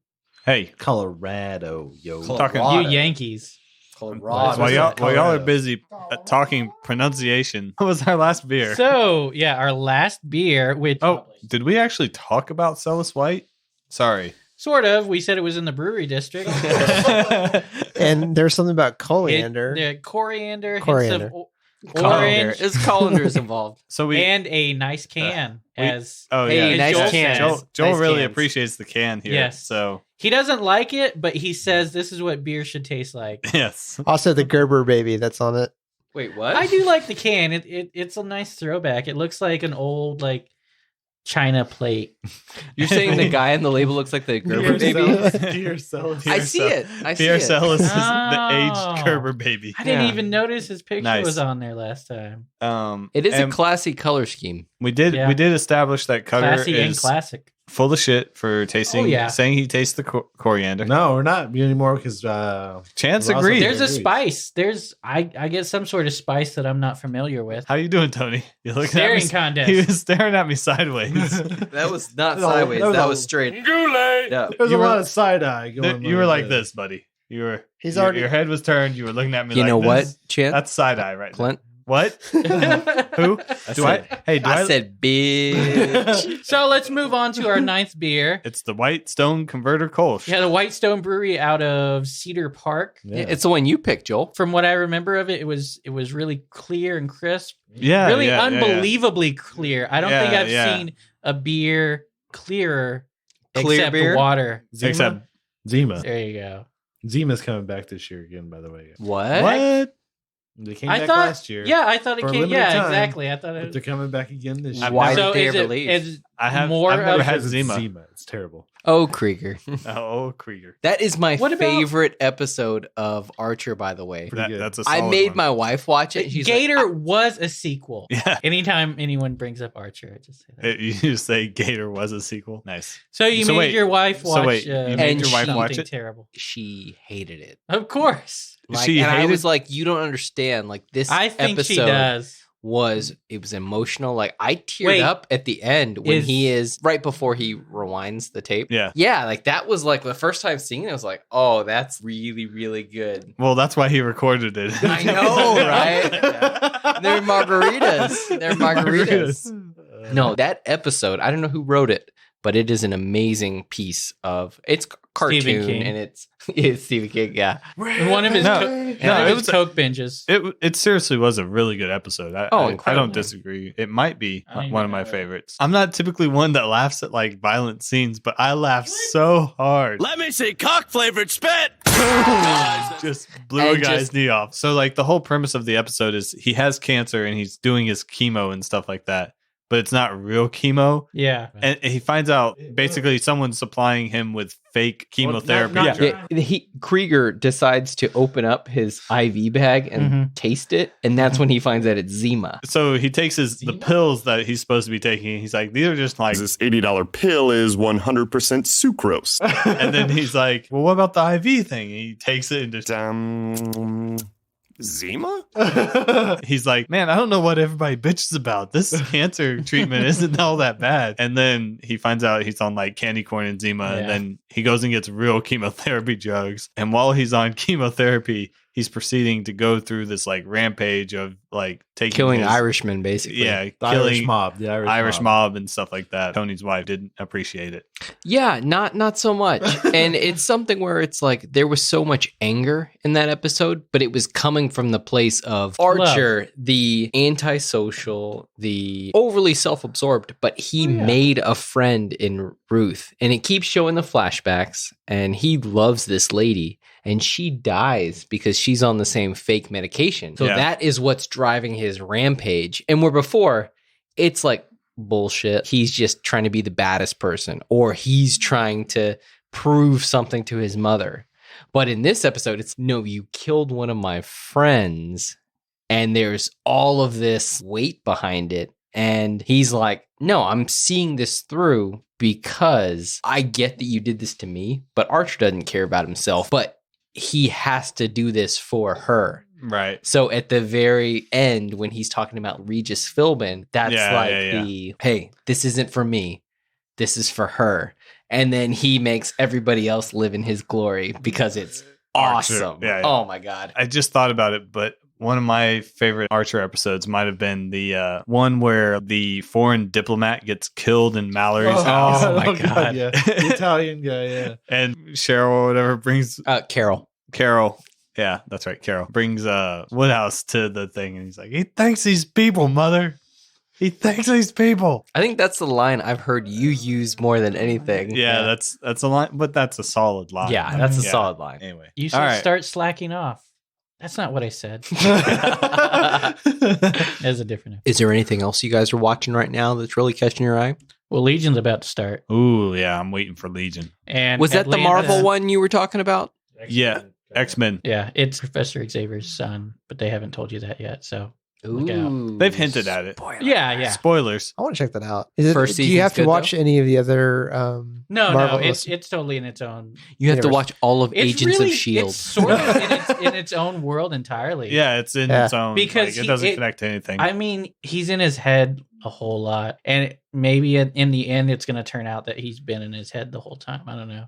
Hey, Colorado. Yo. talking You Yankees. Colorado. while y'all are Colorado. busy talking pronunciation, what was our last beer? So yeah, our last beer, which Oh, did we actually talk about Celis White? Sorry. sort of, we said it was in the brewery district. And there's something about coriander. The coriander, hints Coriander. of Colander. orange, Is Colander's involved? So we. and a nice can. Oh Hey, yeah, nice Joel, cans. Joel Nice really cans. appreciates the can here. Yes. So He doesn't like it, but he says this is what beer should taste like. yes. Also, the Gerber baby that's on it. Wait, what? I do like the can. It's a nice throwback. It looks like an old China plate. You're saying the guy on the label looks like the Gerber baby? Dear Celis. I see it. I see Pierre it. Celis is the Oh. aged Gerber baby. I didn't Yeah. even notice his picture Nice. was on there last time. It is a and classy color scheme. we did Yeah. establish that Cutter Classy and is classic. full of shit for tasting, Oh, yeah. saying he tastes the coriander. No, we're not anymore because Chance Ross agreed. There's a agrees. spice. I get some sort of spice that I'm not familiar with. How you doing, Tony? You looking Staring at me? contest. He was staring at me sideways. That was not No, sideways. that was That a- was straight. Yeah. there's You a were- lot of side eye going. you were like this, buddy. You were He's Your- already. Your head was turned. You were looking at me. You like know what, this. Chan? That's side eye, right? Clint. There. What? Who? Do I? Hey, do I? I said bitch. So let's move on to our ninth beer. It's the White Stone Converter Kolsch. Yeah, the White Stone Brewery out of Cedar Park. Yeah, it's the one you picked, Joel. From what I remember of it, it was really clear and crisp. Yeah, Really yeah, unbelievably clear. I don't think Yeah, I've yeah. seen a beer clearer Clear except beer? water. Zima? Except Zima. There you go. Zima's coming back this year again, by the way. What? what? They came I back thought last year. Yeah, I thought it for a came. limited Yeah, time, exactly. I thought But it. they're coming back again this year. Why So did they is ever it leave? is I have. more I've never of- had Because it's Zima. Zima. It's terrible. Oh, Krieger. Oh, Krieger. That is my What about- favorite episode of Archer, by the way. Pretty good. That's a I solid made one. my wife watch it. And she's Gator like, was a sequel. Yeah. Anytime anyone brings up Archer, I just say that. You just say Gator was a sequel. Nice. So you So made wait, your wife so watch. wait, you made And your wife something watch it? Terrible. she hated it. Of course. Like, She and I hated- was like, you don't understand. Like this I think episode she does. was emotional. Like I teared Wait. up at the end when Is- he is right before he rewinds the tape. Yeah. Yeah, like that was like the first time seeing it, I was like, oh, that's really, really good. Well, that's why he recorded it. I know, right? They're margaritas. They're margaritas. No, that episode, I don't know who wrote it, but it is an amazing piece of it's cartoon King. and it's Stephen King, yeah. One of his, No, one of it his was- Coke binges. It seriously was a really good episode. I Incredible. don't disagree. It might be I don't one of even my know. favorites. I'm not typically one that laughs at like violent scenes, but I laughed so hard. Let me see cock flavored spit. Just blew And a guy's just- knee off. So like the whole premise of the episode is he has cancer and he's doing his chemo and stuff like that, but it's not real chemo. Yeah. And he finds out basically someone's supplying him with fake chemotherapy. not- drugs. Krieger decides to open up his IV bag and Mhm. taste it, and that's when he finds out it's Zima. So he takes the pills that he's supposed to be taking. And he's like, these are just like, This $80 pill is 100% sucrose. and then he's like, well, what about the IV thing? And he takes it and just, Zima? he's like, man, I don't know what everybody bitches about. This cancer treatment isn't all that bad. And then he finds out he's on like candy corn and Zima. Yeah. And then he goes and gets real chemotherapy drugs. And while he's on chemotherapy, he's proceeding to go through this like rampage of like taking Killing his- Irishmen, basically. Yeah, The killing Irish mob. The Irish mob and stuff like that. Tony's wife didn't appreciate it. Yeah, not so much. And it's something where it's like there was so much anger in that episode, but it was coming from the place of Archer, the antisocial, the overly self-absorbed, but he made a friend in Ruth. And it keeps showing the flashbacks, and he loves this lady, and she dies because she's on the same fake medication. So Yeah. that is what's driving his rampage. And where before, it's like bullshit. He's just trying to be the baddest person, or he's trying to prove something to his mother. But in this episode, it's no, you killed one of my friends, and there's all of this weight behind it. And he's like, no, I'm seeing this through because I get that you did this to me, but Archer doesn't care about himself, but he has to do this for her. Right. So at the very end, when he's talking about Regis Philbin, that's Yeah, like yeah. the, hey, this isn't for me. This is for her. And then he makes everybody else live in his glory because it's Archer. awesome. Yeah, yeah. Oh my God. I just thought about it, but one of my favorite Archer episodes might have been the one where the foreign diplomat gets killed in Mallory's house. Oh my God. Yeah. The Italian guy, yeah. And Cheryl or whatever brings Carol. Yeah, that's right. Carol brings Woodhouse to the thing, and he's like, he thanks these people, mother. He thanks these people. I think that's the line I've heard you use more than anything. Yeah, that's a line, but that's a solid line. Yeah, that's a Yeah. solid line. Anyway, You all should right. start slacking off. That's not what I said. That's a different. Is there anything else you guys are watching right now that's really catching your eye? Well, Legion's about to start, Ooh, yeah, I'm waiting for Legion. and Was that the Atlanta- Marvel one you were talking about? Yeah, X-Men. Yeah, it's Professor Xavier's son, but they haven't told you that yet. So look out. Ooh. They've hinted at it. Yeah. Spoilers. I want to check that out. Is it, First do you season's have to good, watch though? any of the other? No, Marvel- it's totally in its own. You have to Universe. watch all of It's Agents really, of S.H.I.E.L.D. It's sort of in its own world entirely. Yeah, it's in Yeah. its own. Because Like, it doesn't it- connect to anything. I mean, he's in his head a whole lot, and maybe in the end, it's going to turn out that he's been in his head the whole time. I don't know.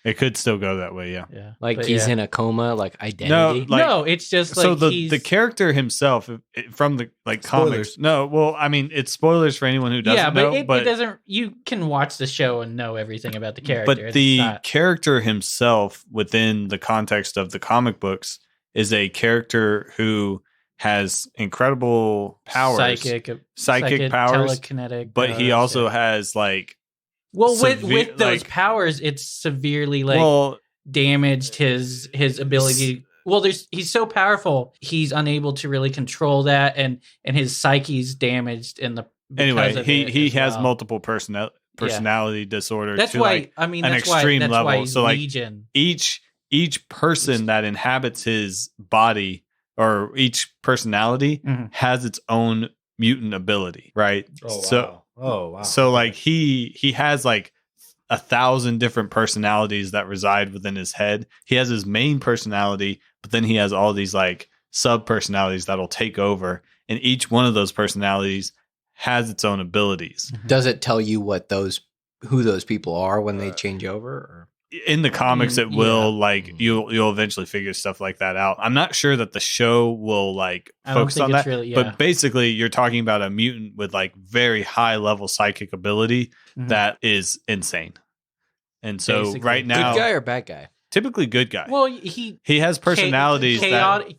It could still go that way, yeah. Yeah. Like But he's yeah. in a coma, like identity. No, like- no, it's just like So the he's, character himself from the comics. Spoilers. No, well, I mean, it's spoilers for anyone who doesn't yeah, know. but it doesn't. You can watch the show and know everything about the character. But It's the not- character himself, within the context of the comic books, is a character who has incredible powers, psychic powers, telekinetic. but he powers, also yeah. has like well with severe- those like- powers, it's severely like well, damaged his ability. Well, he's so powerful, he's unable to really control that, and his psyche's damaged in the. anyway, because of he it as has well. multiple personality disorder. That's to, why. like, I mean, an that's extreme why. That's level. why he's So, like, Legion. each person that inhabits his body or each personality Mhm. has its own mutant ability, right? Oh, So wow. Oh, wow. so like he has like 1,000 different personalities that reside within his head. He has his main personality, but then he has all these like sub personalities that'll take over, and each one of those personalities has its own abilities. Does it tell you who those people are when they change over? Or? In the comics, it will Yeah. like you'll eventually figure stuff like that out. I'm not sure that the show will like I don't focus think on it's that, really- yeah. but basically, you're talking about a mutant with like very high level psychic ability Mhm. that is insane. And so Basically. right Good now, guy or bad guy? typically good guy. Well, he He has personalities chaotic, good.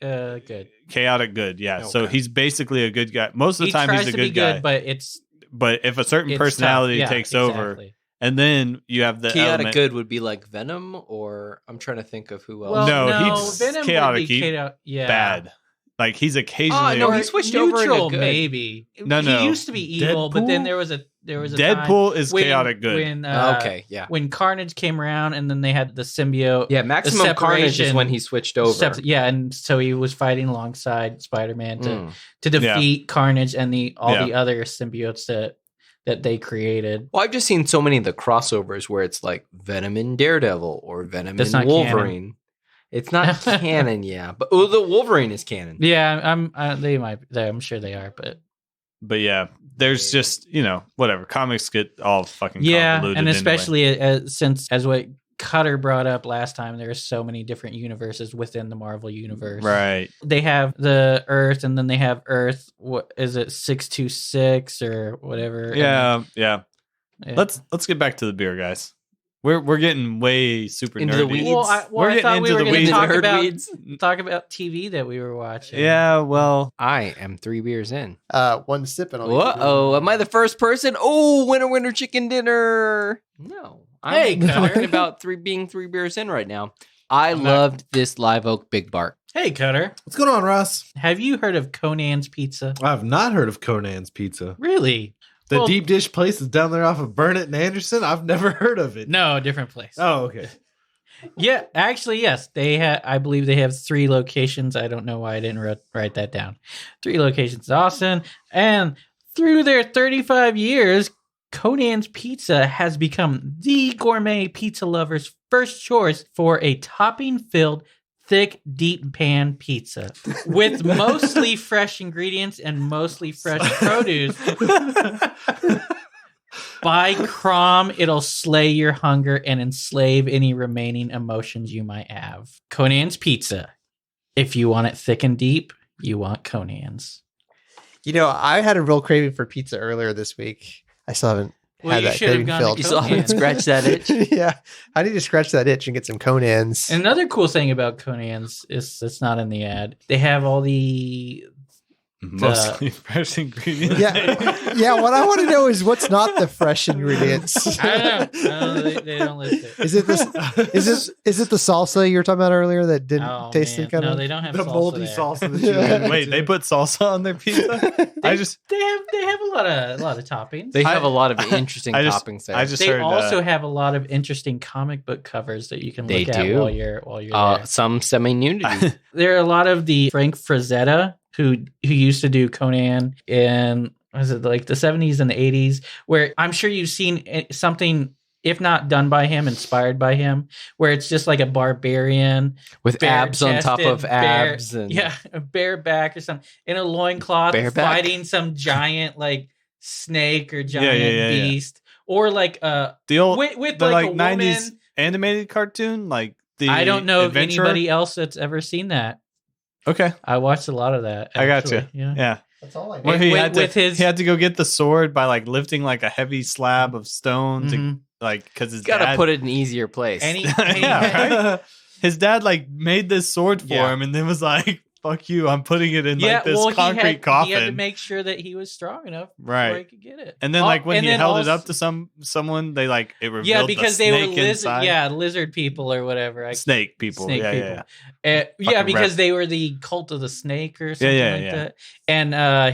that chaotic good. Yeah. So Okay. he's basically a good guy. Most of the He time, tries he's a to good be guy. good, but it's But if a certain tough. personality Yeah, takes over, exactly. and then you have the Chaotic element. good would be like Venom, or I'm trying to think of who else. Well, No, no, he's Venom would chaotic. be He- chaotic. Yeah, Bad. Like he's occasionally. no, Or he switched over into neutral, good. maybe. No, no. He used to be evil, but then Deadpool? there was a Deadpool time is when- chaotic good. When, Okay, yeah. when Carnage came around, and then they had the symbiote. Yeah, Maximum Carnage is separation- when he switched over. Yeah, and so he was fighting alongside Spider-Man Mm. to defeat Carnage and all Yeah. the other symbiotes that they created. Well, I've just seen so many of the crossovers where it's like Venom and Daredevil or Venom That's and not canon. Wolverine. It's not canon, yeah, but the Wolverine is canon. Yeah, I'm sure they are, but yeah, there's just whatever. Comics get all fucking yeah, convoluted and anyway. especially since as what Cutter brought up last time, there are so many different universes within the Marvel universe. right. They have the Earth, and then they have Earth. What is it, 626 or whatever? Yeah. Yeah. Let's get back to the beer, guys. We're getting way super Into the nerdy. weeds. Well, We're I getting thought we into were the going to weeds. talk Nerd about weeds. TV that we were watching. Yeah, well, I am 3 beers in. One sip and I'll Uh-oh, am I the first person? Oh, winner, chicken dinner. No. I'm Hey, Connor. talking about 3 beers in right now. I loved this Live Oak Big Bark. Hey, Cutter, What's going on, Ross? have you heard of Conan's Pizza? I've not heard of Conan's Pizza. Really? The Well- deep dish place is down there off of Burnett and Anderson. I've never heard of it. No, different place. Oh, okay. Yeah, actually, yes. I believe they have 3 locations. I don't know why I didn't write that down. 3 locations in Austin. And through their 35 years, Conan's Pizza has become the gourmet pizza lover's first choice for a topping-filled, thick, deep pan pizza with mostly fresh ingredients and mostly fresh produce. By Crom, it'll slay your hunger and enslave any remaining emotions you might have. Conan's Pizza. If you want it thick and deep, you want Conan's. I had a real craving for pizza earlier this week. I still haven't Well, had you that should have craving gone to filled. You still haven't Conan's. scratched that itch? Yeah, I need to scratch that itch and get some Conans. Another cool thing about Conan's is it's not in the ad. They have all the mostly fresh ingredients. yeah. What I want to know is what's not the fresh ingredients. I don't know. They don't list it. Is it this? Is it the salsa you were talking about earlier that didn't Oh, taste man. any kind No, of? they don't have The salsa moldy there. salsa that you had. Wait, they put salsa on their pizza? They have a lot of toppings. They have a lot of interesting I just- toppings there. I just They heard. also have a lot of interesting comic book covers that you can They look at do. while you're there. some semi-nudity. There are a lot of the Frank Frazetta who used to do Conan in was it like the 70s and the 80s, where I'm sure you've seen something, if not done by him, inspired by him, where it's just like a barbarian With abs on top of bare-chested, abs. a bareback or something in a loincloth Bareback? fighting some giant like snake or giant yeah. beast, or like the old with the, like like, a 90s woman animated cartoon, like the I don't know Adventurer? of anybody else that's ever seen that. Okay, I watched a lot of that. I got you. actually, Yeah. Yeah. That's all I Where know. he With- had to, with his- he had to go get the sword by like lifting like a heavy slab of stone to Mhm. like because his Gotta dad put it in an easier place. And he- yeah, right? His dad like made this sword for Yeah. him and then was like, "Fuck you! I'm putting it in like this concrete coffin." He had to make sure that he was strong enough before he Right. could get it. And then Oh, like when and he then held it also- up to someone, they like it revealed Yeah, because the they were snake lizard. inside. Yeah, lizard people or whatever. Snake people. Snake yeah, people. yeah, Yeah, Fucking because rep. they were the cult of the snake or something yeah, like yeah. that. And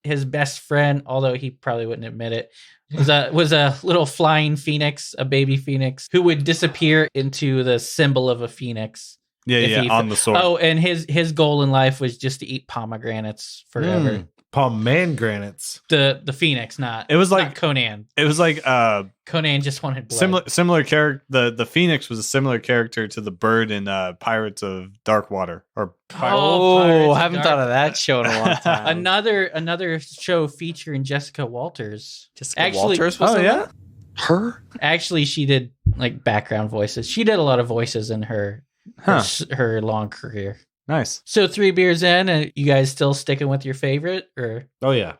his best friend, although he probably wouldn't admit it, was a little flying phoenix, a baby phoenix, who would disappear into the symbol of a phoenix. Yeah, if yeah, he- on the sword. Oh, and his goal in life was just to eat pomegranates forever. Mm. Pomegranates. The phoenix, not It was not like- Conan. It was like Conan just wanted blood. similar character. The phoenix was a similar character to the bird in Pirates of Dark Water or Oh, Pirates of I haven't Dark- thought of that show in a long time. Another show featuring Jessica Walters. Jessica Actually- Walters was oh in yeah. that? Her? Actually, she did like background voices. She did a lot of voices in her Huh. her long career. Nice. So 3 beers in, you guys still sticking with your favorite, or Oh yeah.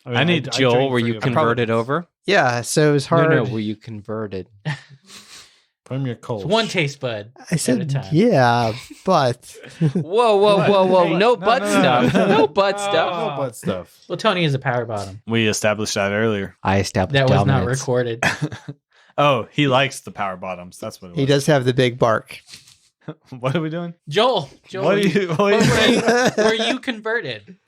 mean, I need Joel, drank were 3 you of them. converted over? Yeah, so it was hard. No, were you converted? From your cold. it's one taste bud I at a said, time? yeah, but Whoa, whoa, whoa, whoa. Hey, No butt stuff. No butt stuff. No butt stuff. Well, Tony is a power bottom. We established that earlier. I established That was not dominance. recorded. Oh, he likes the power bottoms. That's what it was. he does have the big bark. What are we doing? Joel, What are you? What are were, you were you converted?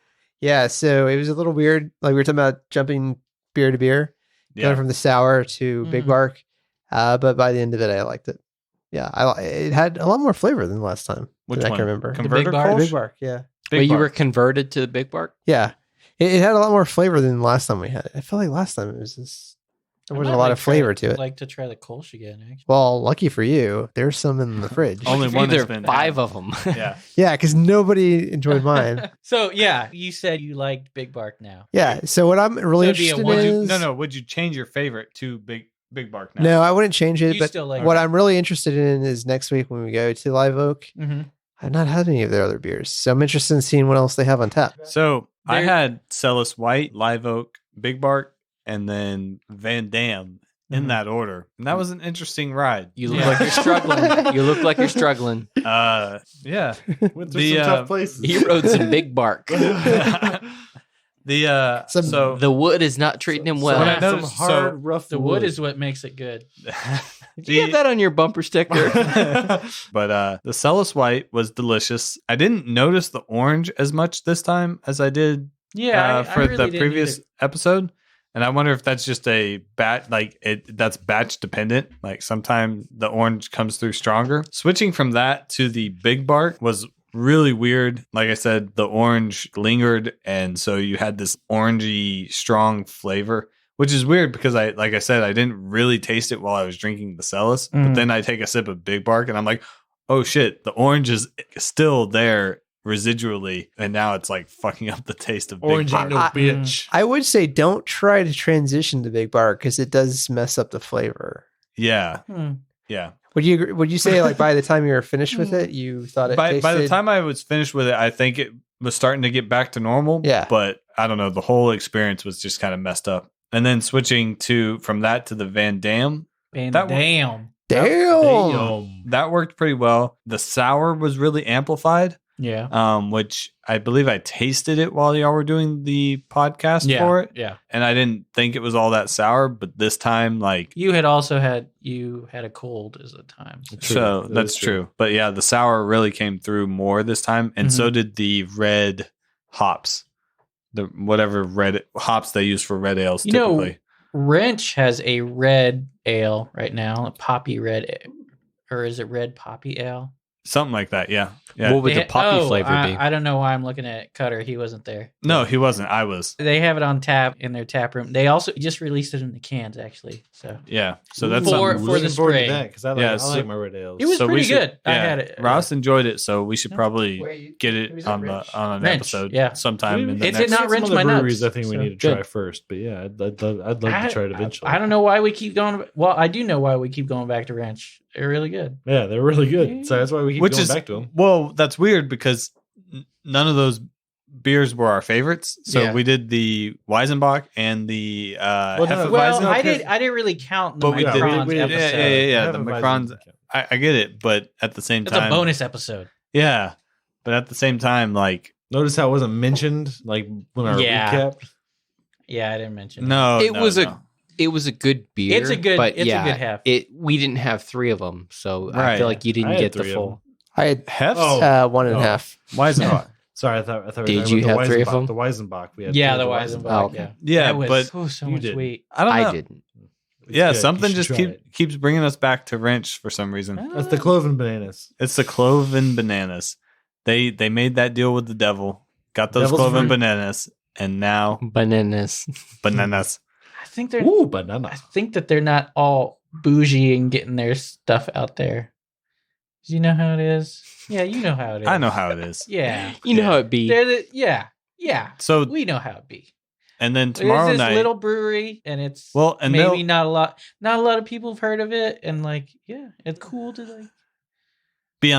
Yeah, so it was a little weird. Like we were talking about jumping beer to beer, going yeah. from the sour to big Mhm. bark. But by the end of it, I liked it. Yeah, it had a lot more flavor than last time. Which that I one? can remember. Converter bar? Kolsch? Big bark, yeah. Big Wait, you bar. were converted to the big bark? Yeah. It had a lot more flavor than last time we had it. I feel like last time it was just, there I wasn't might a lot like of flavor try- to it. Like to try the Kolsch again. Actually, Well, lucky for you, there's some in the fridge. Only For one you, has there are been 5 of them. Yeah. Yeah, because nobody enjoyed mine. so yeah, you said you liked Big Bark now. Yeah, so what I'm really So it'd be a interested one- in Would you, is... no. Would you change your favorite to Big Bark now? No, I wouldn't change it, You but still like what it. I'm really interested in is next week when we go to Live Oak. Mm-hmm. I've not had any of their other beers, so I'm interested in seeing what else they have on tap. So I There- had Celis White, Live Oak, Big Bark, and then Van Dam in Mhm. that order. And that was an interesting ride. You look Yeah. like you're struggling. You look like you're struggling. Yeah. Went through The, some tough places. He rode some big bark. Some- so The wood is not treating him well. What I some noticed- hard, rough The wood is what makes it good. Did you have that on your bumper sticker? but the Celis White was delicious. I didn't notice the orange as much this time as I did Yeah, for I really the didn't previous either. episode. And I wonder if that's just a that's batch dependent. Like sometimes the orange comes through stronger. Switching from that to the Big Bark was really weird. Like I said, the orange lingered, and so you had this orangey strong flavor, which is weird because like I said, I didn't really taste it while I was drinking the Celis. But Mhm. then I take a sip of Big Bark, and I'm like, oh shit, the orange is still there residually, and now it's like fucking up the taste of Orange Big ain't Bark. no bitch. I would say don't try to transition to Big Bark because it does mess up the flavor. Yeah, Hmm. yeah. Would you say like by the time you were finished with it, you thought it By the tasted- time I was finished with it, I think it was starting to get back to normal. Yeah. But I don't know. The whole experience was just kind of messed up. And then switching from that to the Van Dam, And That one- damn. Damn. that worked pretty well. The sour was really amplified, Yeah. which I believe I tasted it while y'all were doing the podcast Yeah. for it. Yeah. And I didn't think it was all that sour, but this time, like, You had also had a cold as a time. So. so That that's is true. But yeah, the sour really came through more this time, and so did the red hops, the whatever red hops they use for red ales. You know, Typically, Wrench has a red ale right now, a poppy red, or is it red poppy ale? something like that. Yeah, yeah. What would the They- poppy flavor be? I don't know why I'm looking at Cutter. He wasn't there. No, he wasn't. I was. They have it on tap in their tap room. They also just released it in the cans, actually. So Yeah. So that's For- something. for the spray. because I like, Yeah, I so- like my red ales. it was So we pretty should- good. I yeah. had it. Ross enjoyed it, so we should probably Wait, get who's it that on Wrench? an Wrench, episode yeah. sometime in the It did next. not Some wrench other my breweries nuts, I think we so need to try good. first, but yeah, I'd love to try it eventually. I don't know why we keep going. Well, I do know why we keep going back to Wrench. They're really good. Yeah, they're really good. So that's why we keep going back to them. Well, that's weird because none of those beers were our favorites. So Yeah. we did the Weizenbach and the Hefeweizen. Well, I didn't really count the But we did- Macrons we did- episode. Yeah. The Hefeweizen Macrons. doesn't count. I get it, but at the same It's time, a bonus episode. Yeah, but at the same time, like Notice how it wasn't mentioned, like when our Yeah. recap. Yeah, I didn't mention no, It no, was no. it was a good beer. It's a good- but it's a yeah, good half. We didn't have 3 of them, so I Right. feel like you I didn't had get the 3 of full. I had Hefs. Oh. 1.5. Weizenbach. Sorry, I thought. We were Did talking you about have 3 of Weizenbach. them? The Weizenbach. We had Yeah, two the of Weizenbach. Oh, okay. Yeah, Yeah, That was but so you much didn't. weight. I don't know. I didn't. It's Yeah, good. something You should just try it. keeps bringing us back to Wrench for some reason. That's the cloven bananas. It's the cloven bananas. They made that deal with the devil, got those Devil's cloven fruit. bananas, and now Bananas. bananas. I think they're. Ooh, banana. I think that they're not all bougie and getting their stuff out there. Do you know how it is? Yeah, you know how it is. I know how it is. Yeah, You know how it be. yeah. So We know how it be. and then There's tomorrow this night, little brewery, and it's well, and maybe they'll- not a lot of people have heard of it, and like, yeah, it's cool to like. be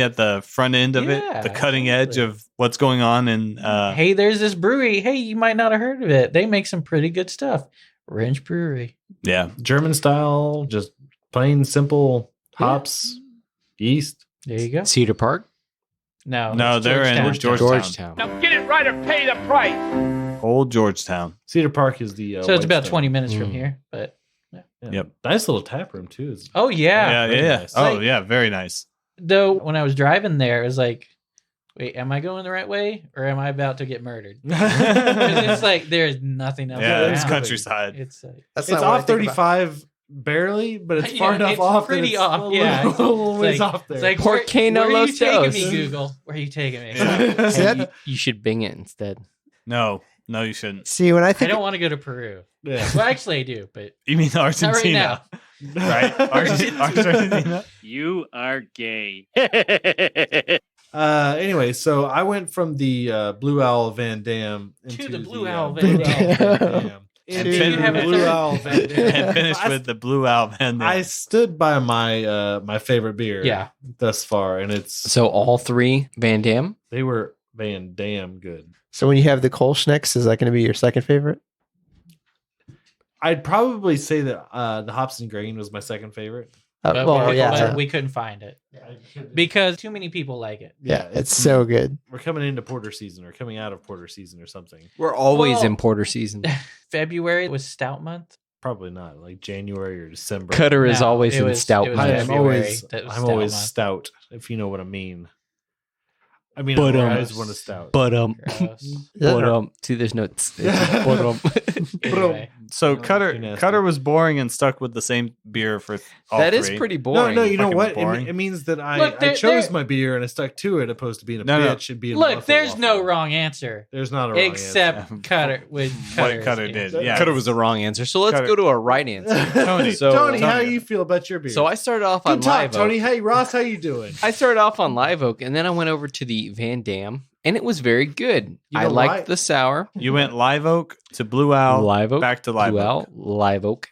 at the front end of Yeah, it, the cutting edge absolutely. of what's going on in Hey, there's this brewery. Hey, you might not have heard of it. They make some pretty good stuff. Wrench Brewery. yeah. German style, just plain simple hops, yeast. There you go. Cedar Park, No, No, it's they're in Georgetown. Georgetown. Old Georgetown. Cedar Park is the. So it's about Whitestone. 20 minutes from Mm. here, but Yeah. Yep. Nice little tap room too. oh yeah. very Yeah. nice. Oh Like- yeah, very nice. Though when I was driving there, it was like, wait, am I going the right way or am I about to get murdered? 'Cause it's like there's nothing else. Yeah, it's around. countryside. It's like, That's It's not what I off think about. 35 barely, but it's Yeah, far enough it's off. pretty that it's off, a little- yeah. a little It's ways like- off there. it's like, Por qué no where are los you taking dos? me, Google? Where are you taking me? Yeah. See, Hey, that- you should Bing it instead. No, you shouldn't. See, when I I think don't want to go to Peru. Yeah. Well, actually, I do, but You mean Argentina? Right? Argentina. You are gay. Anyway, so I went from the Blue Owl Van Dam into the Blue Owl Blue Van Dam. Dam. And Into fin- the have a Blue third? Owl Van Dam. And finished with the Blue Owl Van Dam. I stood by my my favorite beer yeah. thus far, and it's So all 3 Van Dam. they were Van Dam good. so. When you have the Kolschnecks, is that going to be your second favorite? I'd probably say that the Hops and Grain was my second favorite. But Well, yeah, we couldn't find it because too many people like it. yeah, it's so good. We're coming into porter season or coming out of porter season or something. We're always Well- in porter season. February was Stout Month. Probably not like January or December. Cutter is No, always it in was- stout. it was I month. am February. always That was I'm stout always month. stout, if you know what I mean. I mean, But, I always want a stout. But Gross. see, there's no. But Anyway, So No, Cutter too nasty. Cutter was boring and stuck with the same beer for all that is 3. pretty no, boring. no, you know Fucking what? boring. It means that I, Look, I there- chose there- my beer and I stuck to it, opposed to being a No, no. bitch and being. look, waffle there's no waffle. wrong answer There's not a wrong except answer. Cutter with What Cutter did. Yeah. Cutter was the wrong answer. So let's Cutter- go to a right answer. answer. Tony. So- Tony, how Tony. you feel about your beer? So I started off on good talk, Live Tony. Oak. Hey, Ross, how you doing? I started off on Live Oak, and then I went over to the Van Dam, and it was very good. You I know liked why? the sour. You went Live Oak to Blue Owl, Live Oak, back to Live Blue Oak. Owl, Live Oak.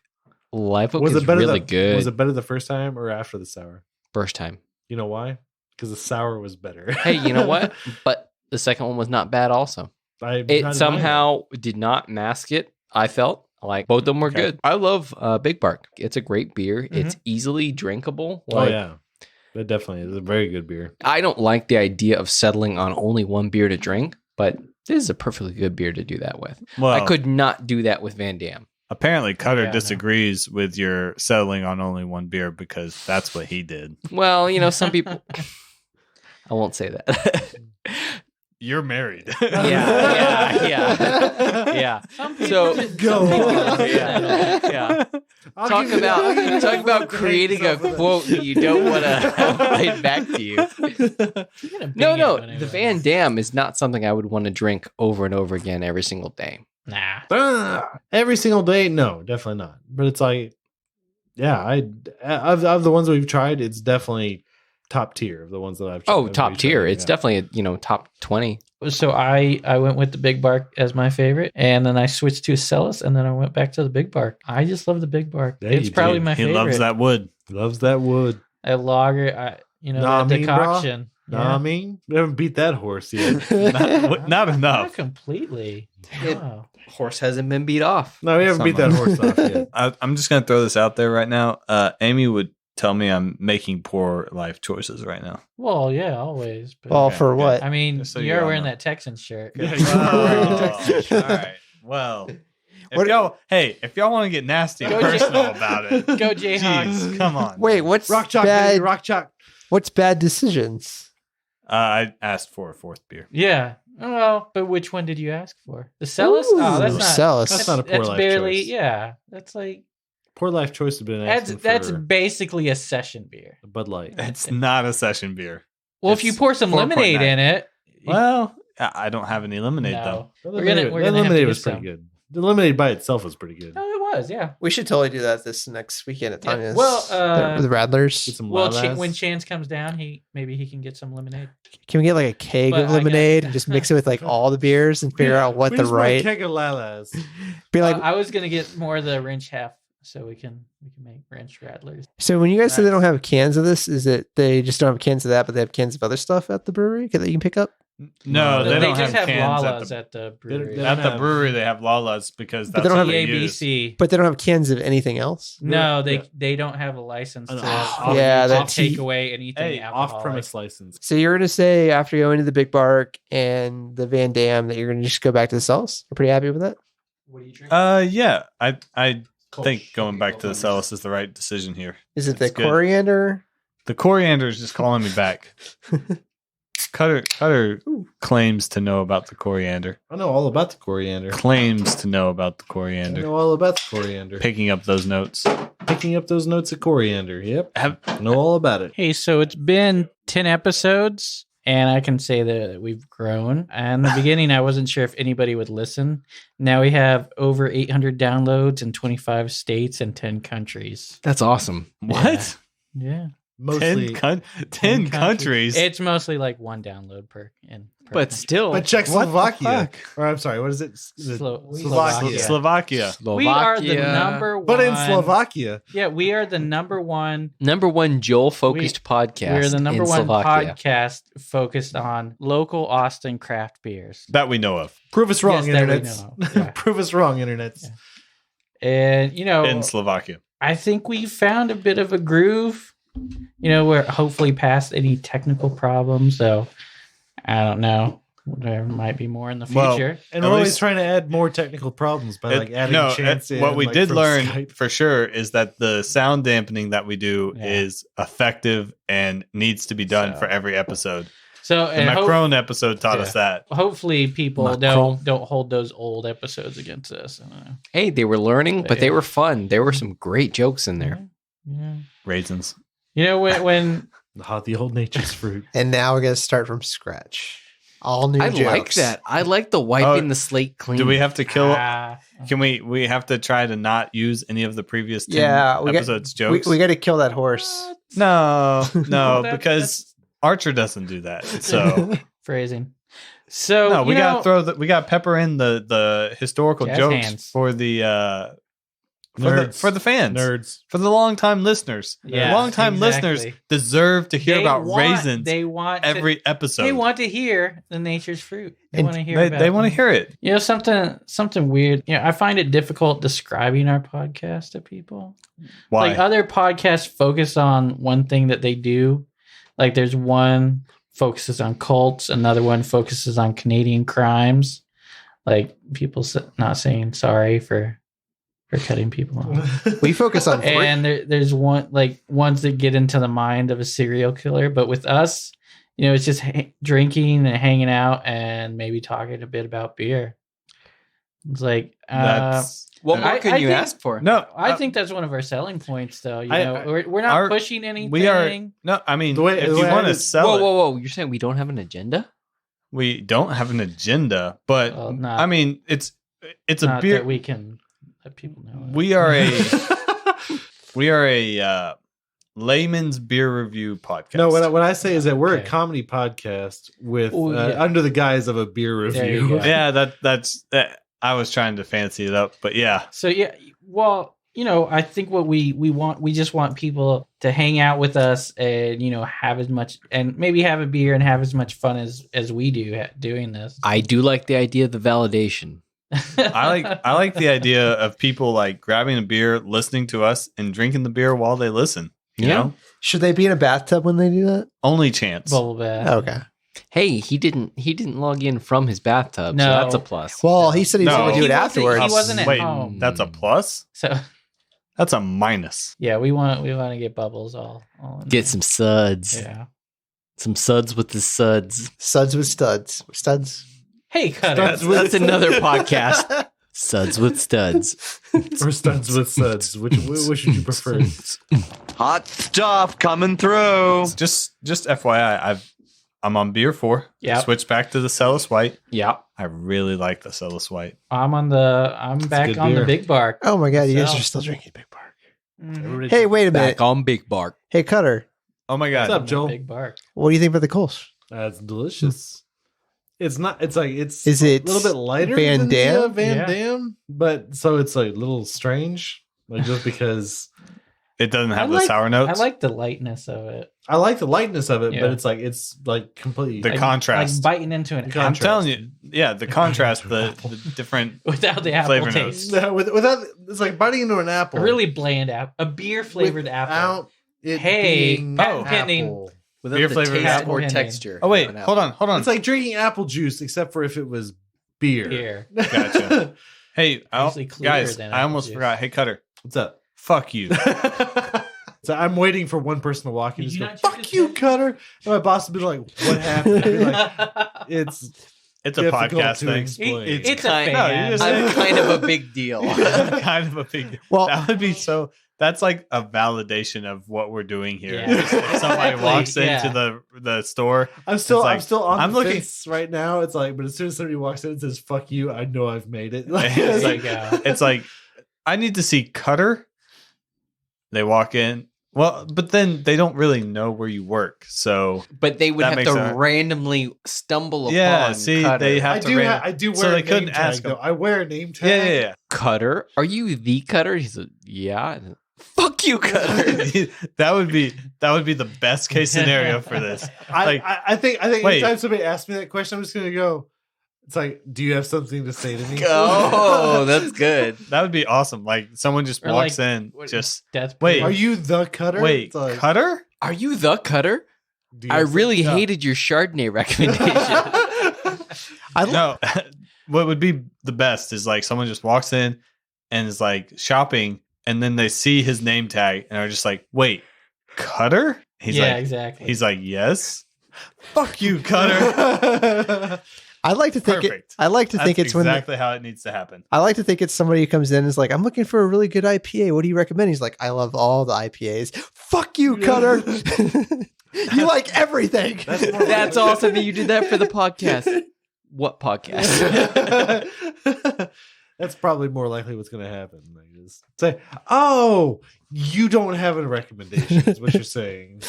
Live Oak Was is it better? really good. Was it better the first time or after the sour? First time. You know why? Because the sour was better. Hey, you know what? But the second one was not bad also. I It somehow did not mask it, I felt. Like both of them were Okay. good. I love Big Bark. It's a great beer. It's easily drinkable. Oh Like, yeah, that definitely is a very good beer. I don't like the idea of settling on only one beer to drink, but this is a perfectly good beer to do that with. Well, I could not do that with Van Dam. apparently Cutter Yeah, no. disagrees with your settling on only one beer because that's what he did. Well, you know, some people. I won't say that. You're married. Yeah. So Go on. yeah. I'll Talk give you about that. talk about creating a quote that you don't want to have played back to you. You're gonna No, bing no, it whenever. the Van Dam is not something I would want to drink over and over again every single day. Nah. Every single day, no, definitely not. But it's like, yeah, of the ones we've tried, it's definitely top tier of the ones that I've tried. Oh, top we've tier! tried, It's yeah. definitely top 20. So I went with the Big Bark as my favorite, and then I switched to Celis, and then I went back to the Big Bark. I just love the Big Bark. Yeah, It's you probably did. my He favorite. loves that wood. Loves that wood. A lager, Nah, the I mean, bro. decoction. No, I mean, we haven't beat that horse yet. Not Not enough. completely. It- Wow. Horse hasn't been beat off. No, we haven't beat that horse off yet. I'm just gonna throw this out there right now. Amy would tell me I'm making poor life choices right now. Well, yeah, always. But Well, for what? I mean, Just so you're you all wearing know. that Texan shirt. Yeah, Oh, all right. Well, What- if y'all want to get nasty and Go personal about it, Go Jayhawks. jeez, come on. Wait, what's Rock chalk, bad? baby, rock chalk. What's bad decisions? I asked for a fourth beer. Yeah. Oh, but which one did you ask for? The Cellus? Ooh, Oh, that's not. Cellus. That's not a poor That's life barely. choice. Yeah, that's like Poor life choice would have been that's asking for basically a session beer. a Bud Light. It's not a session beer. Well, if you It's pour some 4.9. lemonade in it, Well, I don't have any lemonade no. That We're gonna have to lemonade get was pretty some. good. The lemonade by itself was pretty good. No, it was. Yeah. We should totally do that this next weekend at Yeah, Tanya's. well, the Radlers. Get some Well, Lalas. when Chance comes down, maybe he can get some lemonade. Can we get like a keg But of I got- lemonade and just mix it with like all the beers and figure out what We the just want a right? keg of Lalas. Be like, I was gonna get more of the wrench half, so we can make wrench rattlers. so when you guys say they don't have cans of this, is it they just don't have cans of that, but they have cans of other stuff at the brewery that you can pick up? No, they don't just have cans Lalas at at the They don't- brewery. they the, at don't the have- brewery. They have Lalas because But that's they don't what have they use. ABC. But they don't have cans of anything else. No, Yeah. they don't have a license to Yeah, to that's- take away anything Hey, alcoholic. Off-premise license. So you're gonna say after going to the Big Bark and the Van Dam that you're gonna just go back to the cells? You're pretty happy with that? What do you drink? Yeah, I think going back to the Cellus is the right decision here. Is it the It's good. coriander? The coriander is just calling me back. Cutter claims to know about the coriander. I know all about the coriander. Claims to know about the I coriander. know all about the coriander. Picking up those notes. Picking up those notes of coriander. Yep. Have, Know all about it. Hey, so it's been 10 episodes, and I can say that we've grown. And in the beginning, I wasn't sure if anybody would listen. Now we have over 800 downloads in 25 states and 10 countries. That's awesome. what? Yeah. Mostly. 10 countries. It's mostly like one download per. But still, But Czechoslovakia. fuck? Or I'm sorry, what is it? Is it Slovakia. Slovakia. We are the number one. But in Slovakia. Yeah, we are the number one. number one Joel focused podcast. We're the number in one Slovakia. podcast focused on local Austin craft beers. That we know of. Prove us wrong, Yes, that we internets. know. Yeah. Prove us wrong, internets. Yeah. And, In Slovakia. I think we found a bit of a groove. We're hopefully past any technical problems. So I don't know. There might be more in the Well, future. And At we're always least- trying to add more technical problems by like adding chance in. what we like, did from learn Skype. for sure is that the sound dampening that we do Yeah. is effective and needs to be done So- for every episode. So The and Macron episode taught us that. hopefully people Macron. don't hold those old episodes against us. I don't know. Hey, they were learning, but they Yeah. were fun. There were some great jokes in there. Yeah. Raisins. when The old nature's fruit. And now we're gonna start from scratch. All new I jokes. like that. I like the wiping Oh, the slate clean. Do we have to kill? Ah, Can we have to try to not use any of the previous 10 Yeah, we got- episodes We, jokes? we got to kill that horse. no, no, That- because Archer doesn't do that. So phrasing. So no, we you got know, we got pepper in the historical Jazz jokes hands. for the Nerds. for the fans, Nerds. for the longtime listeners. Yeah, the longtime exactly. listeners deserve to hear they about want- raisins They want every episode. They want to hear the nature's fruit. They And want to hear. they, about they want to them. hear it. Something weird. I find it difficult describing our podcast to people. Why? Like other podcasts focus on one thing that they do. Like there's one focuses on cults, another one focuses on Canadian crimes. Like people not saying sorry for cutting people off. We focus on three. And there's one like ones that get into the mind of a serial killer. But with us, it's just drinking and hanging out and maybe talking a bit about beer. It's like That's What more I can you think- ask for? no. I think that's one of our selling points, though. I- We're not our- pushing anything. we are no. I mean, The way- if the you way I want to did- sell Whoa, it, whoa, whoa! You're saying we don't have an agenda? we don't have an agenda. But Well, not- I mean, it's a not beer. that we can let people know. We are a layman's beer review podcast. No, what I say is that we're Okay. a comedy podcast with Oh, yeah. under the guise of a beer There you review. go. yeah, that's I was trying to fancy it up, but yeah, So yeah, well, I think what we want, we just want people to hang out with us and, have as much and maybe have a beer and have as much fun as we do doing this. I do like the idea of the validation. I like the idea of people like grabbing a beer, listening to us, and drinking the beer while they listen. You know? Should they be in a bathtub when they do that? Only chance. Bubble bath. Okay. Hey, he didn't log in from his bathtub, so No. that's a plus. Well, he said he was No. going to do He it wasn't- afterwards. he wasn't at Wait, home. that's a plus? So That's a minus. yeah, we want to get Bubbles all in Get there. some suds. Yeah. Some suds with the suds. Suds with studs. Studs. Hey, Cutter. That's another podcast. Suds with studs. Or studs with suds. Which would you prefer? Hot stuff coming through. Just FYI, I'm on beer 4. Yep. Switch back to the Cellus White. Yeah. I really like the Cellus White. I'm back good on the beer. Big Bark. Oh my God, you guys So- are still drinking Big Bark. Mhm. Hey, wait a minute. Back on Big Bark. Hey, Cutter, Oh my What's god. up, Joel? Big Bark. what do you think about the Kolsch? That's delicious. It's not. It's like it's. Is it a little bit lighter Van than Dam? the Van Yeah. Dam? But so it's like a little strange, like just because It doesn't have I the like- sour notes. I like the lightness of it. I like the lightness of it, Yeah. but it's like completely The contrast. Like biting into an The apple I'm contrast. telling you, yeah, the contrast, the different. without the apple Flavor taste. notes. No, without it's like biting into an apple. A really bland apple. A beer flavored apple. Without it Hey, being patent pending. apple. Without Beer the flavored taste apple. or Patent texture. Oh wait, of an hold on. It's like drinking apple juice, except for if it was beer. Beer. Gotcha. Hey, Usually clearer guys, than I almost apple juice. forgot. Hey, Cutter, What's up? fuck you. So I'm waiting for one person to walk in and Did just you go, not check "Fuck this you, in?" Cutter." And my boss would be like, "What happened?" I'd be like, "It's It's a difficult podcast to thing. explain." It's a kind- fan. no, you just- I'm kind of a big deal. kind of a big. Well- that would be so. That's like a validation of what we're doing here. Yeah. If somebody Exactly, walks yeah. into the store. I'm still It's like, I'm still on I'm the looking- fence right now. It's like, but as soon as somebody walks in and says "fuck you," I know I've made it. It's There you like- go. It's like I need to see Cutter. They walk in. Well, but then they don't really know where you work. So But they would That have makes to sense. randomly stumble yeah, upon see, Cutter. they have I to. do. ran- I do wear so a they name couldn't tag, ask though. him. I wear a name tag. Yeah. Cutter? Are you the Cutter? He's like, yeah. Fuck you, Cutter. that would be the best case scenario for this. Like, I think wait. anytime somebody asks me that question, I'm just gonna go. It's like, do you have something to say to me? Oh, that's good. that would be awesome. Like someone just Or walks like, in, what- just That's Wait. Are you the Cutter? wait, It's like, Cutter? Are you the Cutter? do you I have really something- hated your Chardonnay recommendation. No, what would be the best is like someone just walks in and is like shopping, and then they see his name tag and are just like, "Wait, Cutter?" exactly. He's like, "Yes." Fuck you, Cutter. I like to think Perfect. I like to think That's it's when exactly how it needs to happen. I like to think it's somebody who comes in and is like, I'm looking for a really good IPA. What do you recommend? He's like, I love all the IPAs. Fuck you, Cutter. You like everything. That's awesome that you did that for the podcast. What podcast? That's probably more likely what's going to happen. Like, just say, "Oh, you don't have a recommendation." Is what you're saying.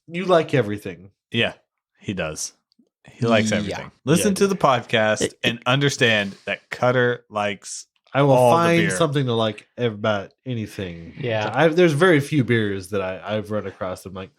You like everything. Yeah, he does. He likes Yeah. everything. Listen Yeah. to the podcast and understand that Cutter likes. I will All the find beer. something to like about anything. Yeah. There's very few beers that I've run across. I'm like,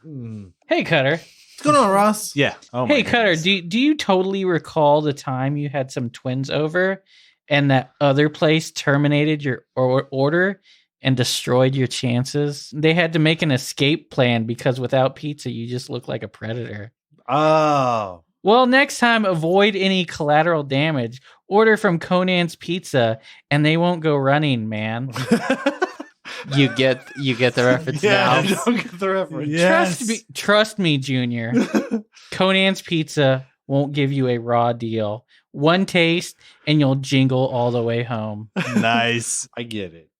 Hey, Cutter. what's going on, Ross? Yeah. Oh my Hey, Cutter. goodness. Do you totally recall the time you had some twins over, and that other place terminated your order and destroyed your chances? They had to make an escape plan because without pizza, you just look like a predator. Oh, Well, next time, avoid any collateral damage. Order from Conan's Pizza, and they won't go running, man. You get the reference yeah, I now. don't get the reference. Trust me, Junior. Conan's Pizza won't give you a raw deal. One taste, and you'll jingle all the way home. Nice. I get it.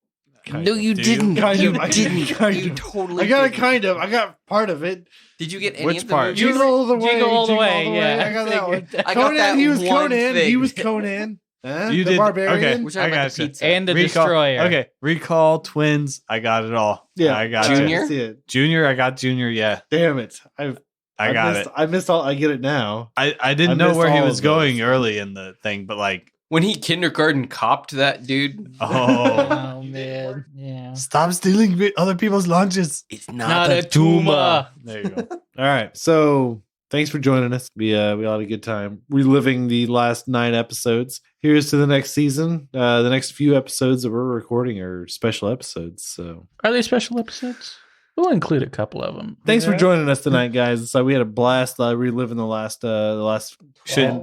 No, you Do you? didn't. Kind You of, I didn't. kind You of. totally. I got it didn't. kind of. I got part of it. Did you get any Which of the part? movies? Jingle all the way. Jingle all the jingle way, yeah. I got that one. I got Conan, that he was one Conan. He thing. was Conan. Huh? You the did. barbarian. Okay. We're talking I about the gotcha. pizza. And the Recall. Destroyer. Okay. Recall, twins. I got it all. Yeah, I got Junior? it. That's it. Junior. I got Junior. Yeah. Damn it! I got missed, it. I missed all. I get it now. I didn't I know missed where he all was of those. going early in the thing, but like When he kindergarten copped that dude. Oh, Oh man, yeah. stop stealing other people's lunches. It's Not a tumor. There you go. All right. So thanks for joining us. We had a good time reliving the last 9 episodes. Here's to the next season. The next few episodes that we're recording are special episodes. So Are they special episodes? We'll include a couple of them. thanks for joining us tonight, guys. So we had a blast reliving the last 12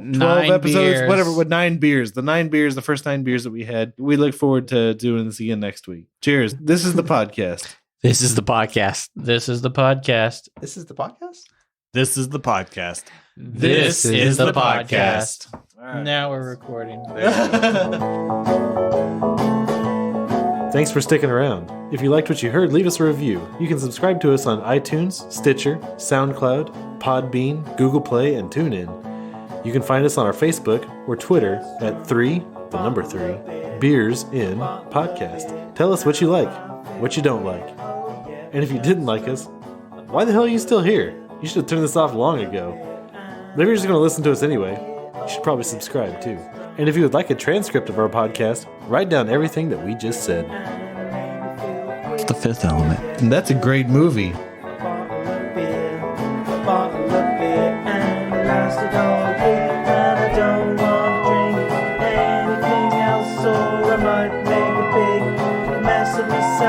9 episodes, beers. whatever, with 9 beers. The first 9 beers that we had. We look forward to doing this again next week. Cheers. This is the podcast. This is the podcast. This is the podcast. This is the podcast? This is the podcast. This is the podcast. All right. Now we're recording. Thanks for sticking around. If you liked what you heard, leave us a review. You can subscribe to us on iTunes, Stitcher, SoundCloud, Podbean, Google Play, and TuneIn. You can find us on our Facebook or Twitter at 3 Beers In Podcast. Tell us what you like, what you don't like. And if you didn't like us, why the hell are you still here? You should have turned this off long ago. Maybe you're just going to listen to us anyway. You should probably subscribe too. And if you would like a transcript of our podcast, write down everything that we just said. It's The Fifth Element. And that's a great movie.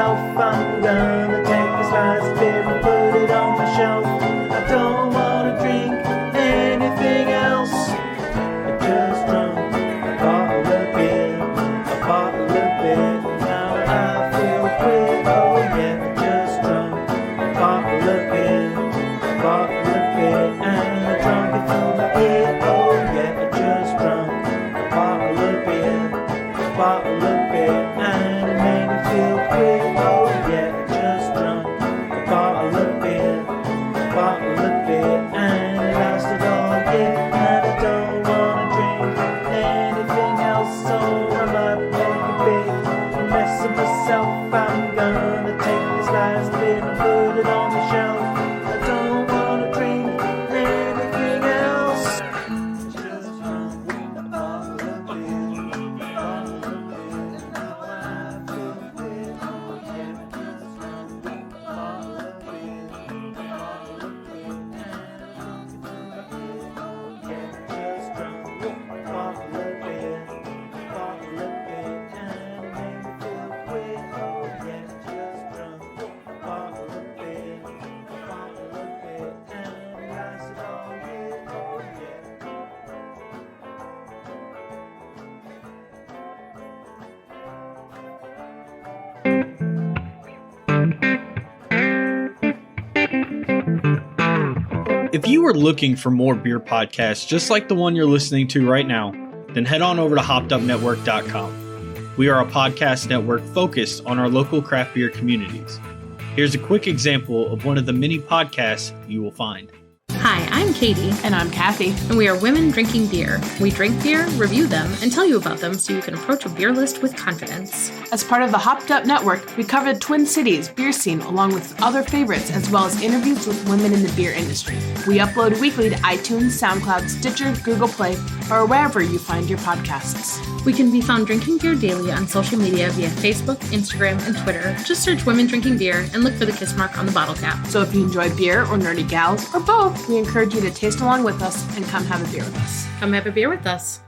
I'm gonna take this last beer and put it on my shelf. I don't wanna drink anything else. I just drunk a bottle of beer, a bottle of beer. Now I feel queer, oh yeah. I just drunk a bottle of beer, a bottle of beer, and I drunk it through my ear, oh yeah. I just drunk a bottle of beer, a bottle of beer, and it made me feel queer, oh yeah. I just drunk a bottle of beer, a bottle of beer, and it lasted all year. And I don't wanna drink anything else, so I might make a big mess of myself. I'm gonna take this last beer and put it on the shelf. I don't wanna drink anything else. Just drunk a bottle of beer, a bottle of beer. Now I feel weird, oh yeah. Just drunk a bottle of beer, a bottle of beer, and I drunk it to my ear, oh yeah. Just drunk a bottle of beer, a bottle of beer, and it made me feel weird, oh yeah. Just drunk a bottle of beer, a bottle of beer, and it lasted all year, oh yeah. If you are looking for more beer podcasts just like the one you're listening to right now, then head on over to hoppedupnetwork.com. We are a podcast network focused on our local craft beer communities. Here's a quick example of one of the many podcasts you will find. Hi, I'm Katie. And I'm Kathy. And we are women drinking beer. We drink beer, review them, and tell you about them so you can approach a beer list with confidence. As part of the Hopped Up Network, we cover the Twin Cities beer scene along with other favorites as well as interviews with women in the beer industry. We upload weekly to iTunes, SoundCloud, Stitcher, Google Play, or wherever you find your podcasts. We can be found drinking beer daily on social media via Facebook, Instagram, and Twitter. Just search Women Drinking Beer and look for the kiss mark on the bottle cap. So if you enjoy beer or nerdy gals, or both, we encourage you to taste along with us and come have a beer with us. Come have a beer with us.